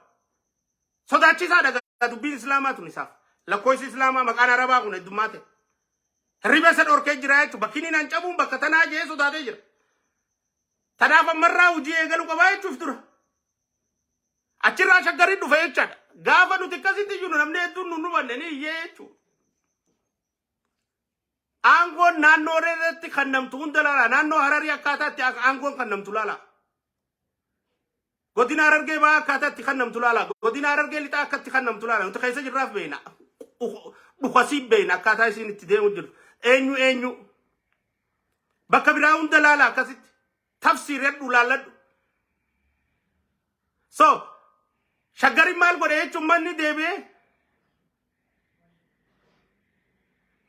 سوداتشي سادا دبي اسلامات نساف لكويس اسلاما مكان عربا كون دماته ريبه سد اوركي جرايت بكيني نانچابون بكتنا جي سوداده جرا تدافا مرا وجي ايغلو قباي تفتر اچرا شغري دو فيچا غافا دو تكاسيتي جونو نمنه دون نو بندني يچو Anggon nano reti khanam tundala nano harari akata ti anggon khanam tulala godina hararge ba akata ti khanam tulala godina hararge lita akati khanam tulala unta kaysa jiraf beena bu khasib beena akata sin ti demu jir enyu bakabira undala kasit tafsir dulala so shagari mal gore chumman ni debe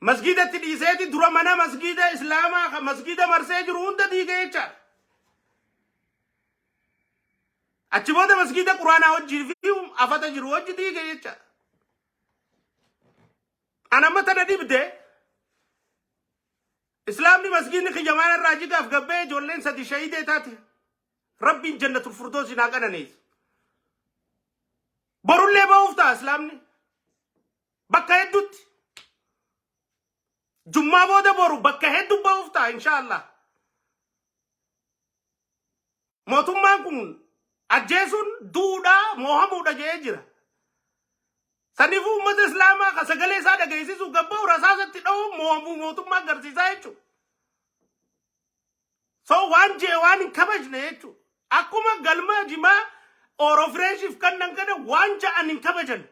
مسجدة الإساتي درا منا مسجدة إسلاما مسجدة مرسي جرون دا دي گئے چا اچھی بودا مسجدة قرآن آوات جرفیوم آفاتا جروج دي گئے چا انا متا ندی بدے اسلام نی مسجد نی خجمان الراجی کا افگبے جولین سدی شہید تھا تھے رب جنت الفردوس ناگنا نیز برون لے باوفتا اسلام نی بکا ایدوت جمعة بودا بورو بكا هدو باوفتا إن شاء الله موتم ماكون أجيسون دودا محمود أجيجرا سنفو أمت إسلاما خسقلي سادا جيسي سو قبا ورساسة تدو محمود موتم ما غرسي سايچو سو وان جيوان كبج نيچو أكو ما غلما جما أورو فريشيف كنن كده وان جان كبجن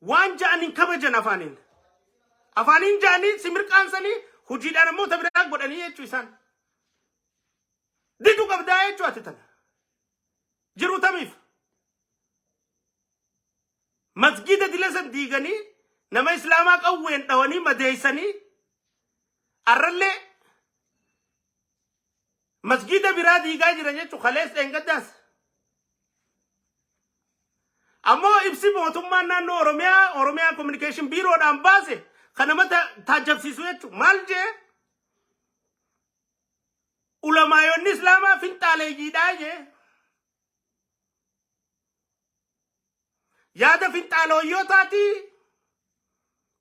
وانجا أنين كبجن أفانين جاني سمير كانساني هجيد أنا مو تبرك بدني يجوسان دي تو كبدا يجواتنا جرو تميف مسجد دلسن ديغني نما إسلامك أوين تواني مديساني أرلة مسجد برادي جاي جرانية تو خلاص إنقداس أما إبسي موتوما نانو أوروميا كوميونيكيشن بيرو دام باسه خنما تاجب سيسويتو مالجي علماء الإسلام فين تالي داجي يادا فين تالو يوتاتي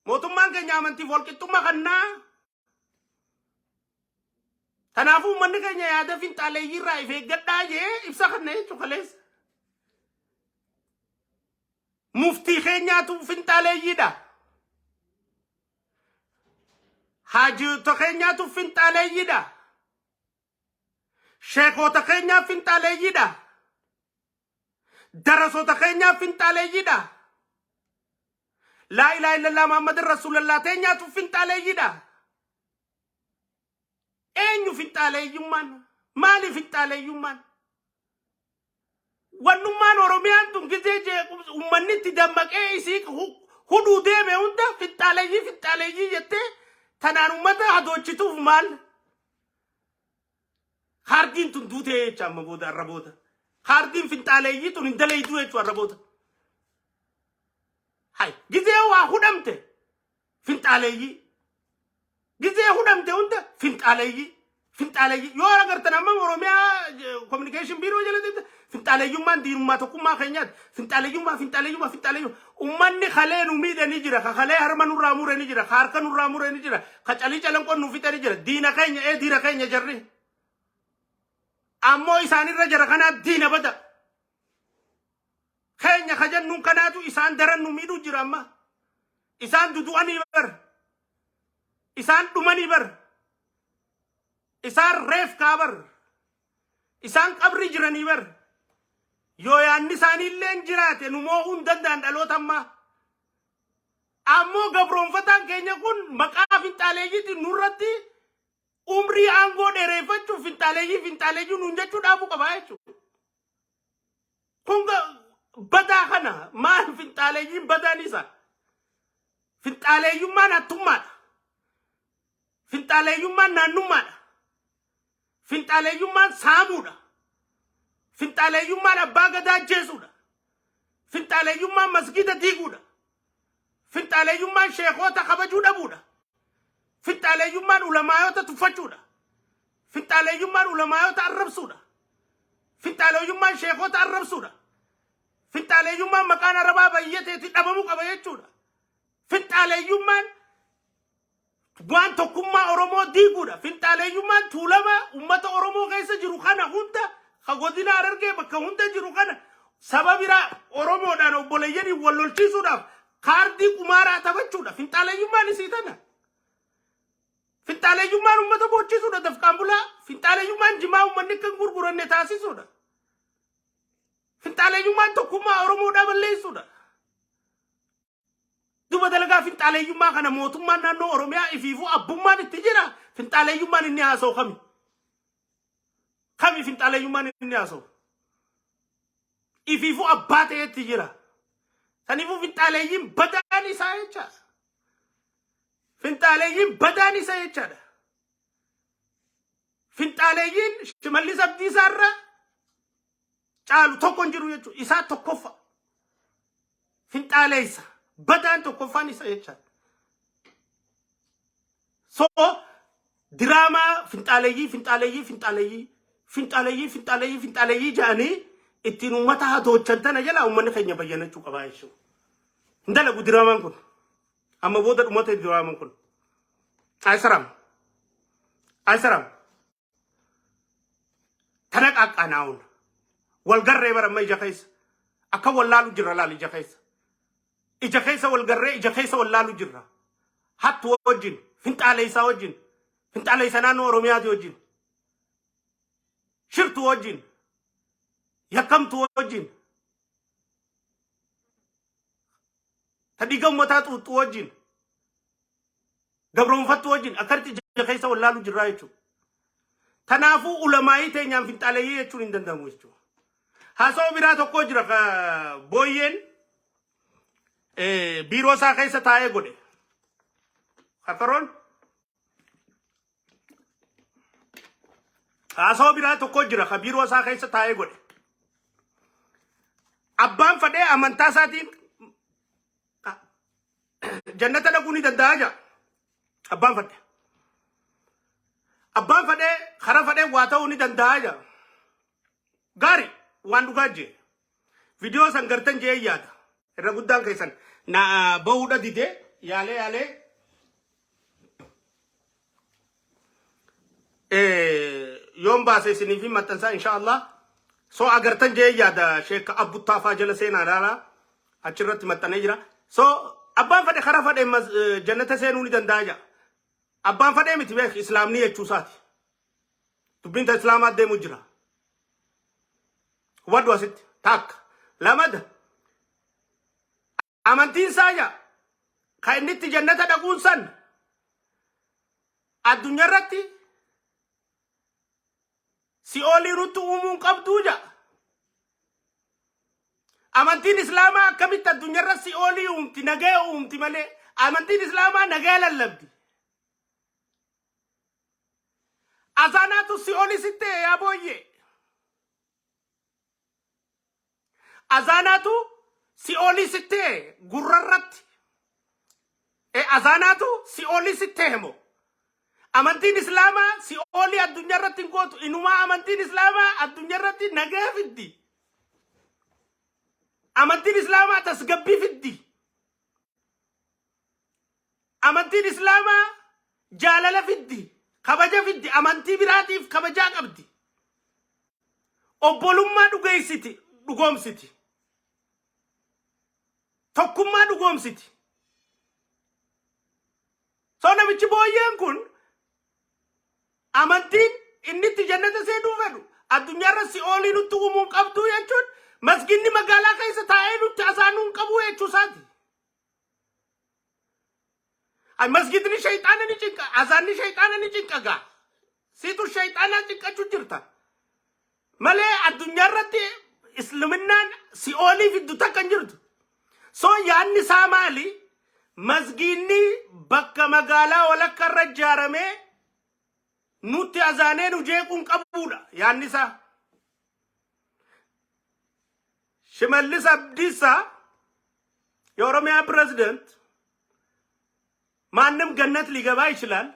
موتوما كنيامنتي فولكتوما خنا تنافو من كنيا يادا فين تالي يراي في قداجي إبسا خنا يتو خلاص مفتي خينيا تو فنتالي يدا حاجو تخينيا تو فنتالي يدا شيخو تخينيا فنتالي يدا درسو تخينيا فنتالي يدا لا إله إلا الله محمد رسول الله تخينيا تو فنتالي يدا أينو فنتالي يمان مالي فنتالي يمان ونمان أوروميان تنجزي أمني تدمك إيسيك هدو ديمي هندا في التالي يتي تنانو متى هدوشتو في مال خاردين تندوتي چام بودا الربودا خاردين في التالي تنندلي دوية الربودا هاي جزي هو هدمت في التالي جزي هدمت هندا في التالي يو أنا قرتنا ما أوروميا كوميونيكيشن بيرو جلدت فنتالي يومان دين ما تكون ما خينيات فنتالي يوم أمني خليه نميد نجرا خليه هرمان رامور نجرا خاركن رامور نجرا خالي جالم كون نفيت نجرا دين خينيا دين خينيا جري ammoo isaanirra jara kana diina bada keenya kajannuun kanaatu isaan daran nu miidhuu jira amma isaan dudu'anii bar isaan dhumanii bar isaan reef kaabar isaan qabri jiranii bar yoo yaanni isaaniillee jiraate nu moo'uun danda'an dhaloota ammaa ammoo gabroonfataan keenya kun maqaa finxaaleeyyiitiin nurratti umrii aangoo dheereeffachuuf finxaaleeyyii nuun jechuu dhaabuu qabaa jechuudha. Kun badaa kana maal finxaaleeyyiin badaan isa? Finxaaleeyyummaan hattummaadha. Finxaaleeyyummaan naannummaadha. Finxaaleeyyummaan saamuudha. Finxaaleeyyummaan abbaa gadaa ajjeesuudha. Finxaaleeyyummaan masgida diiguudha. Finxaaleeyyummaan sheekota kabajuu dhabuudha. Finxaaleeyyummaan ulamaayota tuffachuudha. Finxaaleeyyummaan ulamaayota arrabsuudha. Finxaaleeyyummaan sheekota arrabsuudha. Finxaaleeyyummaan maqaan arabaa bayyateetti dhabamuu qaba jechuudha. Finxaaleeyyummaan waan tokkummaa Oromoo diiguudha. Finxaaleeyyummaan tuulama ummata Oromoo keessa jiru kana hunda godina Harargee bakka hunda jiru kana saba biraa Oromoodhaan obboleeyyanii wal lolchiisuudhaaf kaardii qumaaraa taphachuudha. Finxaaleeyyummaan isii tana. Finxaaleeyyummaan ummata bochisuudha dafqaan bulaa. Finxaaleeyyummaan jimaa ummanni kan gurguranne taasisuudha. Finxaaleeyyummaan tokkummaa Oromoodhaa balleessuudha. Duba dalagaa finxaaleeyyummaa kana mootummaan naannoo Oromiyaa ifiifuu abbummaan itti jira. Finxaaleeyyummaan inni haasa'u kami? Kami finxaaleeyyummaan inni haasa'u? Ifiifuu abbaa ta'etti jira. Saniifuu finxaaleeyyiin badaan isaa jechaadha. Finxaaleeyyiin badaan isa jechaadha. Finxaaleeyyiin Shimallis Abdiisaa irra caalu tokko hin jiru jechuudha. Isaa tokkoffa. Finxaaleessa. Badaan tokkoffaan isa jechaadha. So diraamaa finxaaleeyyii jedhanii ittiin uummata haatoochan tana jala uummanni keenya bayyanachuu qabaa jechuudha. Hin dalagu diraamaan kun. Amma booda dhumate diraamaan kun. Aysaram. Tana qaqqaanaa'uun. Walgarree baramma ija keessa. Akka wallaalu jirra laal ija keessa. Ija keessa walgarree ija keessa wallaalu jirra. Hattu wajjin. Finxaaleessaa wajjin. Finxaaleessa naannoo Oromiyaati wajjin. Shirtu wajjin. Yakkamtu wajjin. Tadhiiga ummataa xuuxxuu wajjin. Gabroonfattu wajjin akkatti ija keessa wallaalu jirraa jechuudha. Kanaafuu ulamaayii teenyaan finxaaleeyyii jechuun hin danda'amu jechuudha. Haasa'u biraa tokko jira booyyeen biiroo isaa keessa taa'ee godhe. Kakaroon haasa'u biraa tokko jira biiroo isaa keessa taa'ee godhe. Abbaan fadhee amantaa isaatiin jannata dhaquu ni danda'a jira. Abbaan fadhe. Abbaan fadhee kara fadhee waa ta'uu ni danda'a jira. Gaarii waan dhugaa jee. Viidiyoo san gartan jee yaada. Irra guddaan keessan na bahuudha didee yaalee yoon baase isiniif maxxansaa inshaallah. So agartan jee yaada Sheekh Abbuttaafaa jala seenaa daalaa achirratti maxxanee jira. So abbaan fadhe kara fadhee jannata seenuu ni danda'a jira. Abbaan fadhee miti beek islaamni jechuusaati. Dubbiin ta islaamaa deemu jira. Waddu asitti takka lamada amantiin saaya ka inni itti jannata dhaquun san addunyaa irratti si oolii rutti uumuun qabduu jaa. Amantiin islaamaa akkamitti addunyaa irratti si oolii uumti nagee uumti malee amantiin islaamaa nagee lallabdi. Azaanaatu si oolii sittee yaa booyyee. Azaanaatu si oolii sittee gurrarratti. Azaanaatu si oolii sittee moo. Amantiin islaamaa si oolii addunyaa irratti hin gootu. Inumaa amantiin islaamaa addunyaa irratti nagee fiddi. Amantiin islaamaa tasgabbii fiddi. Amantiin islaamaa jaalala fiddi. Kabaja fiddi. Amantii biraatiif kabajaa qabdi. obbolummaa dhugoomsiti. Tokkummaa dhugoomsiti. So namichi booyyeen kun amantiin inni itti jannata seenuu fedhu addunyaarra si'oolii nutti uumuun qabdu jechuun masginni magaalaa keessa taa'ee nutti asaanuun qabu jechuusaati. Ay masgidni shayxaana ni cinqa, azaanni shayxaana ni cinqa gaa. Siitu shayxaanaa cinqachuu jirta. Malee addunyaarratti islaminaan si'oolii fiddu takka hin jirtu. So yaanni isaa maali? Masginni bakka magaalaa walakkarra ijaaramee nutti azaanee nu jeequun qabuudha yaanni isaa. ሽመልስ አብዲሳ የኦሮሚያ ፕሬዝዳንት ማንም ገነት ሊገባ ይችላል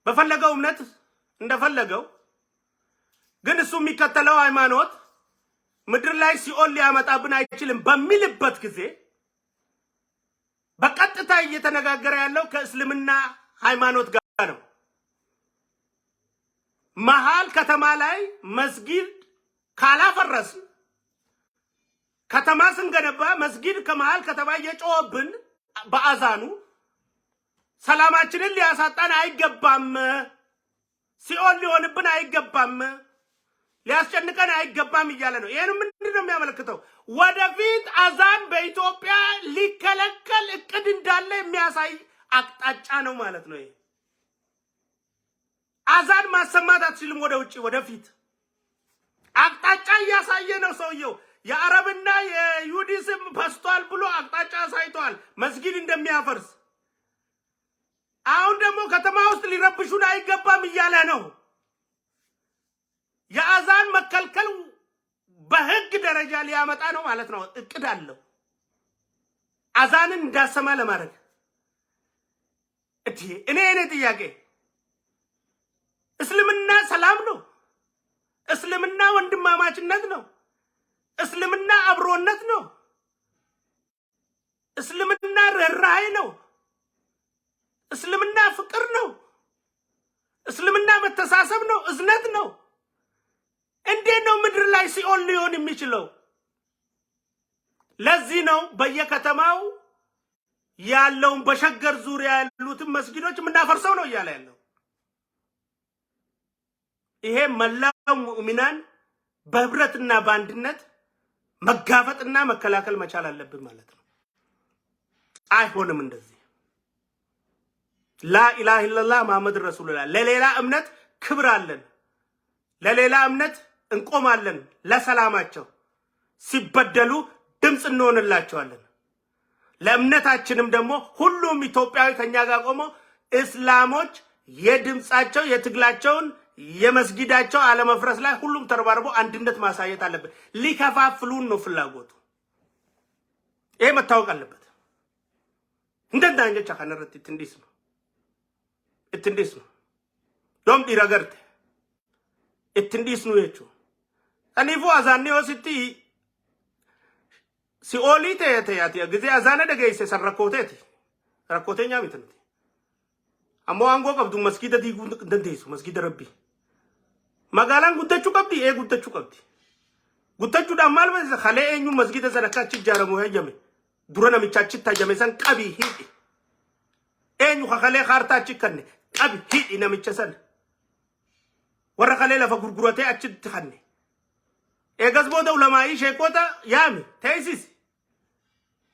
በፈለገው እምነት እንደፈለገው ግን እሱ የሚከተለው ሃይማኖት ምድር ላይ ሲኦል ሊያመጣብን አይችልም በሚልበት ጊዜ በቀጥታ እየተነጋገረ ያለው ከእስልምና ሃይማኖት ጋር ነው። መሃል ከተማ ላይ መስጊድ ካላፈረስ ከተማ ስንገነባ መስጊድ ከመሃል ከተማ እየጮህብን በአዛኑ ሰላማችንን ሊያሳጣን አይገባም። ሲኦል ሊሆንብን አይገባም። ሊያስጨንቀን አይገባም እያለ ነው። ይሄን ምንድነው የሚያመለክተው? ወደፊት አዛን በኢትዮጵያ ሊከለከል እቅድ እንዳለ የሚያሳይ አቅጣጫ ነው ማለት ነው። ይሄ አዛን ማሰማት አትችልም ወደ ውጪ ወደፊት አቅጣጫ እያሳየ ነው ሰውየው። የአረብና የዩዲስም ፓስቷል ብሎ አቅጣጫ አሳይቷል መስጊድ እንደሚያፈርስ። አሁን ደግሞ ከተማ ውስጥ ሊረብሹን አይገባም እያለ ነው። የአዛን መከልከል በህግ ደረጃ ሊያመጣ ነው ማለት ነው። እቅድ አለው አዛንን እንዳሰማ ለማድረግ። እኔ ጥያቄ እስልምና ሰላም ነው። እስልምና ወንድማማችነት ነው። እስልምና አብሮነት ነው። እስልምና ርህራሄ ነው። እስልምና ፍቅር ነው። እስልምና መተሳሰብ ነው። እዝነት ነው። እንዴት ነው ምድር ላይ ሲኦል ሊሆን የሚችለው? ለዚህ ነው በየከተማው ያለውን በሸገር ዙሪያ ያሉትን መስጊዶች የምናፈርሰው ነው እያለ ያለው። ይሄ መላው ሙእሚናን በህብረትና በአንድነት መጋፈጥና መከላከል መቻል አለብን ማለት ነው። አይሆንም እንደዚህ። ላኢላሃ ኢላላህ መሐመድ ረሱሉላህ። ለሌላ እምነት ክብር አለን፣ ለሌላ እምነት እንቆማለን፣ ለሰላማቸው ሲበደሉ ድምጽ እንሆንላቸዋለን። ለእምነታችንም ደግሞ ሁሉም ኢትዮጵያዊ ከኛ ጋር ቆሞ እስላሞች የድምጻቸው የትግላቸውን የመስጊዳቸው አለመፍረስ ላይ ሁሉም ተረባርቦ አንድነት ማሳየት አለበት። ሊከፋፍሉን ነው ፍላጎቱ። ይሄ መታወቅ አለበት። እንደዛ አንጀቻ ካነረት ትንዲስ ነው ዶም ዲራገርት እትንዲስ ነው የቹ አኒፉ አዛኔ ወስቲ ሲኦሊቴ ተያት ጊዜ አዛነ ደገይሰ ሰረኮቴቲ ረኮቴኛ ሚትንቲ አሞ አንጎ ቀብዱ መስጊደ ዲጉ እንደንተይሱ መስጊደ ረቢ magalan guddachuu qabdi guddachuu qabdi guddachuu maal base khale eenyu masgida sadakachi jaaramu hejame dura namichachi tajame san qabi hidi eenyu khale khartachi kanne qabi hidi namicha san warra khale lafa gurgurate achi txanne egas boda ulamai sheekota yaami teesis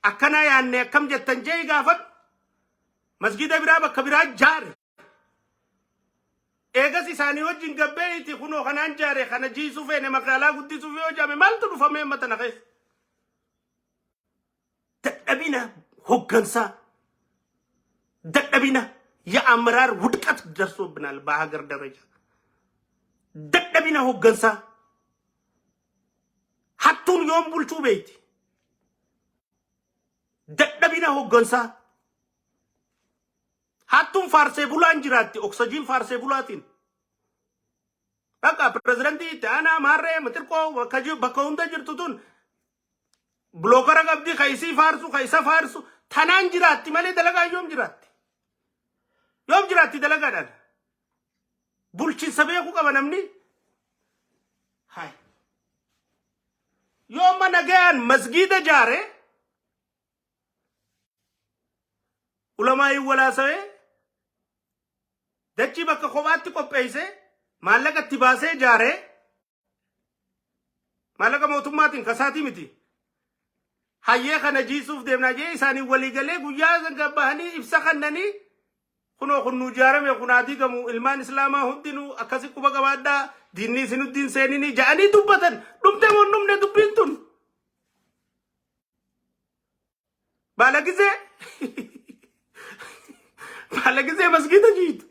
akkana yaanne akkam jettan jee gaafat masgida biraa bakka biraa jaare egas isaanii wajjin gabbeeyti kunoo kanaan jaare kana jiisuu feene magaalaa guddisuu fi hojjame maaltu dhufamee matana keessa. dadhabina hoggansaa dadhabina የአመራር ውድቀት ደርሶብናል በሀገር ደረጃ። dadhabina hoggansaa hattuun yoom bulchuu beeyti dadhabina hoggansaa hattuun faarsee bulaan jiraatti oksijiin faarsee bulaatiin baka presidenti taana marre matirko bakka hunda jirtu tun blookara qabdi kaisi kaisa faarsu tanaan jiraatti malee dalagaa yoom jiraatti dalagaadhaan bulchiinsa beeku qaba namni. Hai yoo mana ga'an masgiida jaare ulamaa walaasawee dachii bakka kophaatti qopheesse maallaqa itti baasee jaare maallaqa mootummaatiin kasaatii miti. Hayyee kana jiisuuf deemnaa jee isaanii walii galee guyyaa gabbahanii ibsa kannanii kunoo kun nu jaarame kun adiigamu ilmaan islaamaa hundinuu akkasi quba qabaadhaa diinni isinuddiin seeninii ja'anii dubbatan dhumte moo dhumne dubbiin tun balagizee masgiida jiitu.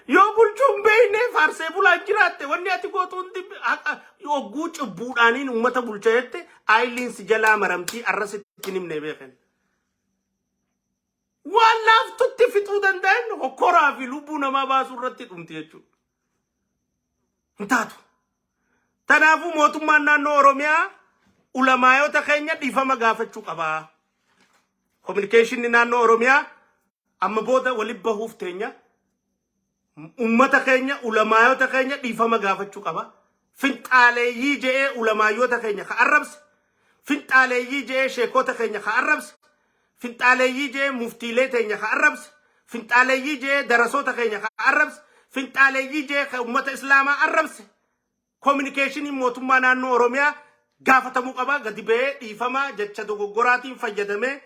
Yoo bulchuun beeyne faarsee bulaa jiraatte wanni ati gootu hundi yogguu cubbuudhaaniin ummata bulcha jette aayiliinsi jalaa maramtii arrasitti himne beekan. Waan laaftutti fixuu danda'an hokkoraa fi lubbuu namaa baasuu irratti dhumti jechuudha. Hin taatu. Kanaafuu mootummaan naannoo Oromiyaa ulamaayota keenya dhiifama gaafachuu qaba. Communication naannoo Oromiyaa amma booda walitti bahuuf teenya ummata keenya ulamaayota keenya dhiifama gaafachuu qaba. Finxaaleeyyii je'ee ulamaayota keenya ka arrabse, finxaaleeyyii je'ee sheekota keenya ka arrabse, finxaaleeyyii je'ee muftiilee teenya ka arrabse, finxaaleeyyii je'ee darasoota keenya ka arrabse, finxaaleeyyii je'ee ka ummata islaamaa arrabse. Communication mootummaa naannoo Oromiyaa gaafatamuu qaba. Gadi ba'ee dhiifama jecha dogoggoraatiin fayyadamee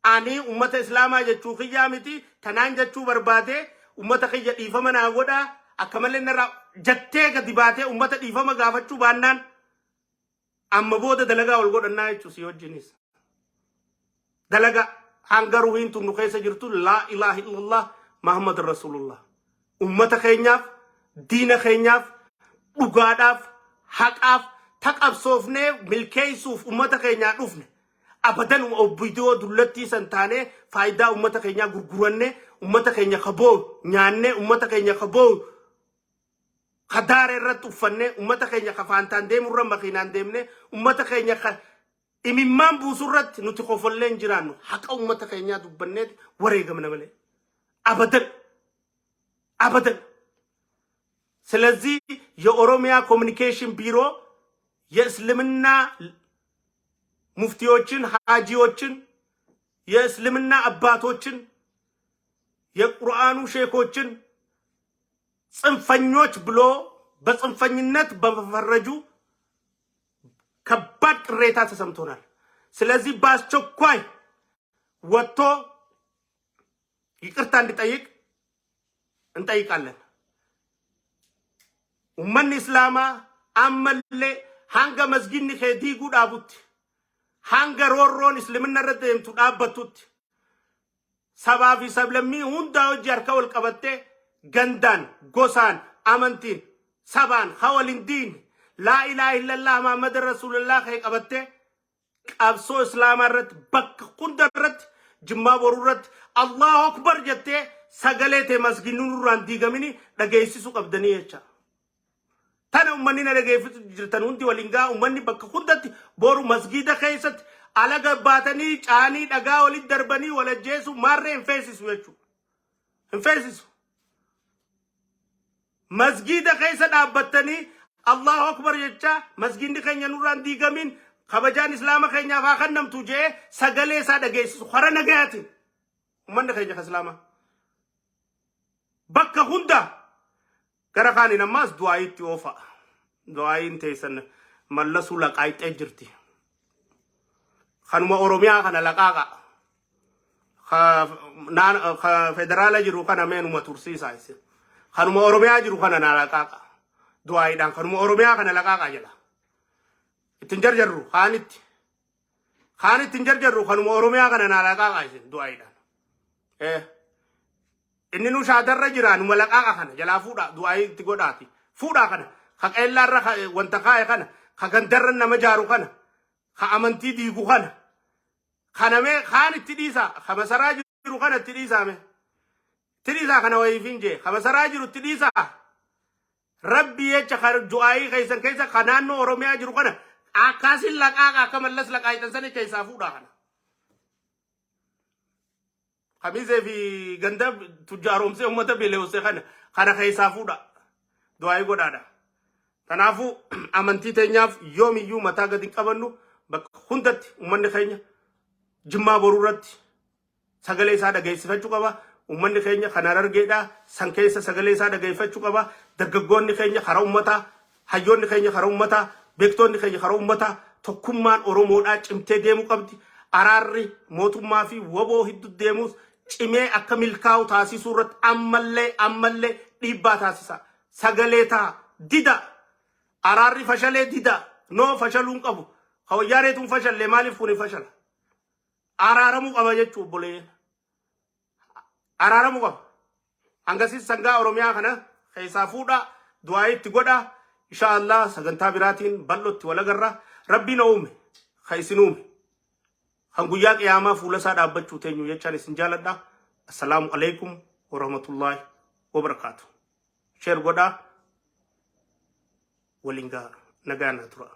ani ummata islaamaa jechuu kiyyaa miti tanaan jechuu barbaade ummata kiyya dhiifama naa godhaa akka malee narraa jettee gadi baatee ummata dhiifama gaafachuu baannaan amma booda dalagaa wal godhannaa jechuus si wajjinis. Dalagaa hanga ruhiin tun nu keessa jirtu laa ilaaha illallah Muhammad Rasulullah. Ummata keenyaaf, diina keenyaaf, dhugaadhaaf, haqaaf taqabsoofnee milkeessuuf ummata keenyaa dhufne. Abadan obidoo dullatti santaane faayidaa ummata keenyaa gurguranne ummata keenya kaboo nyaanne ummata keenya kaboo khadaare irratti uffanne ummata keenya kafaantaan deemurra makiinaan deemne ummata keenya imimmaan buusurratti nuti qofolleen jiraannu haqa ummata keenyaa dubbanneet wareegamna malee abadan. ስለዚህ የኦሮሚያ ኮሚኒኬሽን ቢሮ የእስልምና ሙፍቲዎችን ሐጂዎችን የእስልምና አባቶችን የቁርአኑ ሼኮችን ጽንፈኞች ብሎ በጽንፈኝነት በመፈረጁ ከባድ ቅሬታ ተሰምቶናል። ስለዚህ በአስቸኳይ ወጥቶ ይቅርታ እንዲጠይቅ እንጠይቃለን። ኡመን ኢስላማ አመለ ሃንጋ መስጊድኒ ኸዲጉ ዳቡት ሃንጋ ሮሮን እስልምና ረደምቱ ዳበቱት ሰባፊ ሰብለሚ ሁንዳ ወጅ አርከ ወልቀበቴ ገንዳን ጎሳን አመንቲን ሰባን ሐወልን ዲን ላ ኢላሃ ኢላላህ መሐመድ ረሱልላህ ኸቀበቴ ቀብሶ እስላም ረድ በክ ቁንደረት ጅማ ቦሩረት አላሁ አክበር ጀቴ ሰገሌቴ መስጊድኑ ሩራን ዲገሚኒ ደገይሲሱ ቀብደኒ የቻ tana ummanni na dhageeffatu jirtan hundi waliin gaa ummanni bakka hundatti boru masgiida keessatti alaga baatanii caanii dhagaa walitti darbanii walajjeesu maarree hin feesisu jechuudha. Hin feesisu. Masgiida keessa dhaabbattanii Allahu Akbar jecha masgiidni keenya nurraan diigamin kabajaan islaama keenyaaf haa kennamtu jee sagalee isaa dhageessisu hara nagayaatiin ummanni keenya ka islaama bakka hunda gara kaani namas du'aayitti oofa du'aayin teessan mallasu laqaayxee jirti kanuma oromiyaa kana laqaaqa federaala jiru kana meenuma tursiisaa isi kanuma oromiyaa jiru kana na laqaaqa du'aayiidhaan kanuma oromiyaa kana laqaaqa jedha ittiin jarjarru kaanitti ittiin jarjarru kanuma oromiyaa kana na laqaaqa isi du'aayiidhaan inni nu shaadarra jiraan malaqaaqa kana jalaa fuudha du'aayi itti godhaati fuudha kana ka qeellaarra wanta kaa'e kana ka gandarra nama jaaru kana ka amantii diigu kana kanamee kaan itti dhiisa ka masaraa jiru kana itti dhiisaame itti dhiisaa kana wayiifin jee ka masaraa jiru itti dhiisaa rabbi jecha ka du'aayi keessan keessa ka naannoo oromiyaa jiru kana akkaasin laqaaqa akka mallas laqaayitan sani keessaa fuudha kana خميسة في جندب تجارهم سه هم تبي له سه خنا kana keessa fuudha du'aa godhaadha tanaafu amantii teenyaaf yoomiyyuu mataa gadi qabannu bakka hundatti ummanni keenya jimmaa boruuratti sagalee isaa dhageessifachuu qaba ummanni keenya kana argeedha san keessa sagalee isaa dhageeffachuu qaba dargaggoonni keenya karaa ummataa hayyoonni keenya karaa ummataa beektoonni keenya karaa ummataa tokkummaan oromoodhaa cimtee deemuu qabdi araarri mootummaa fi woboo hiddu deemuus cimee akka milkaa'u taasisuu irratti ammallee dhiibbaa taasisa sagalee taa dida araarri fashalee dida noo fashaluun qabu hawayyaareetuun fashallee maaliif kun fashala araaramuu qaba jechuu obboleeyyan araaramuu qaba hangasis sangaa oromiyaa kana keessaa fuudha du'aa itti godha inshallah sagantaa biraatiin bal'otti walagarra rabbiin uume kaisin uume kan guyyaa qiyaamaa fuula isaa dhaabbachuu teenyu jechaan isin jaaladha assalaamu alaykum wa rahmatullahi wa barakatuh share godha walinga nagaana tura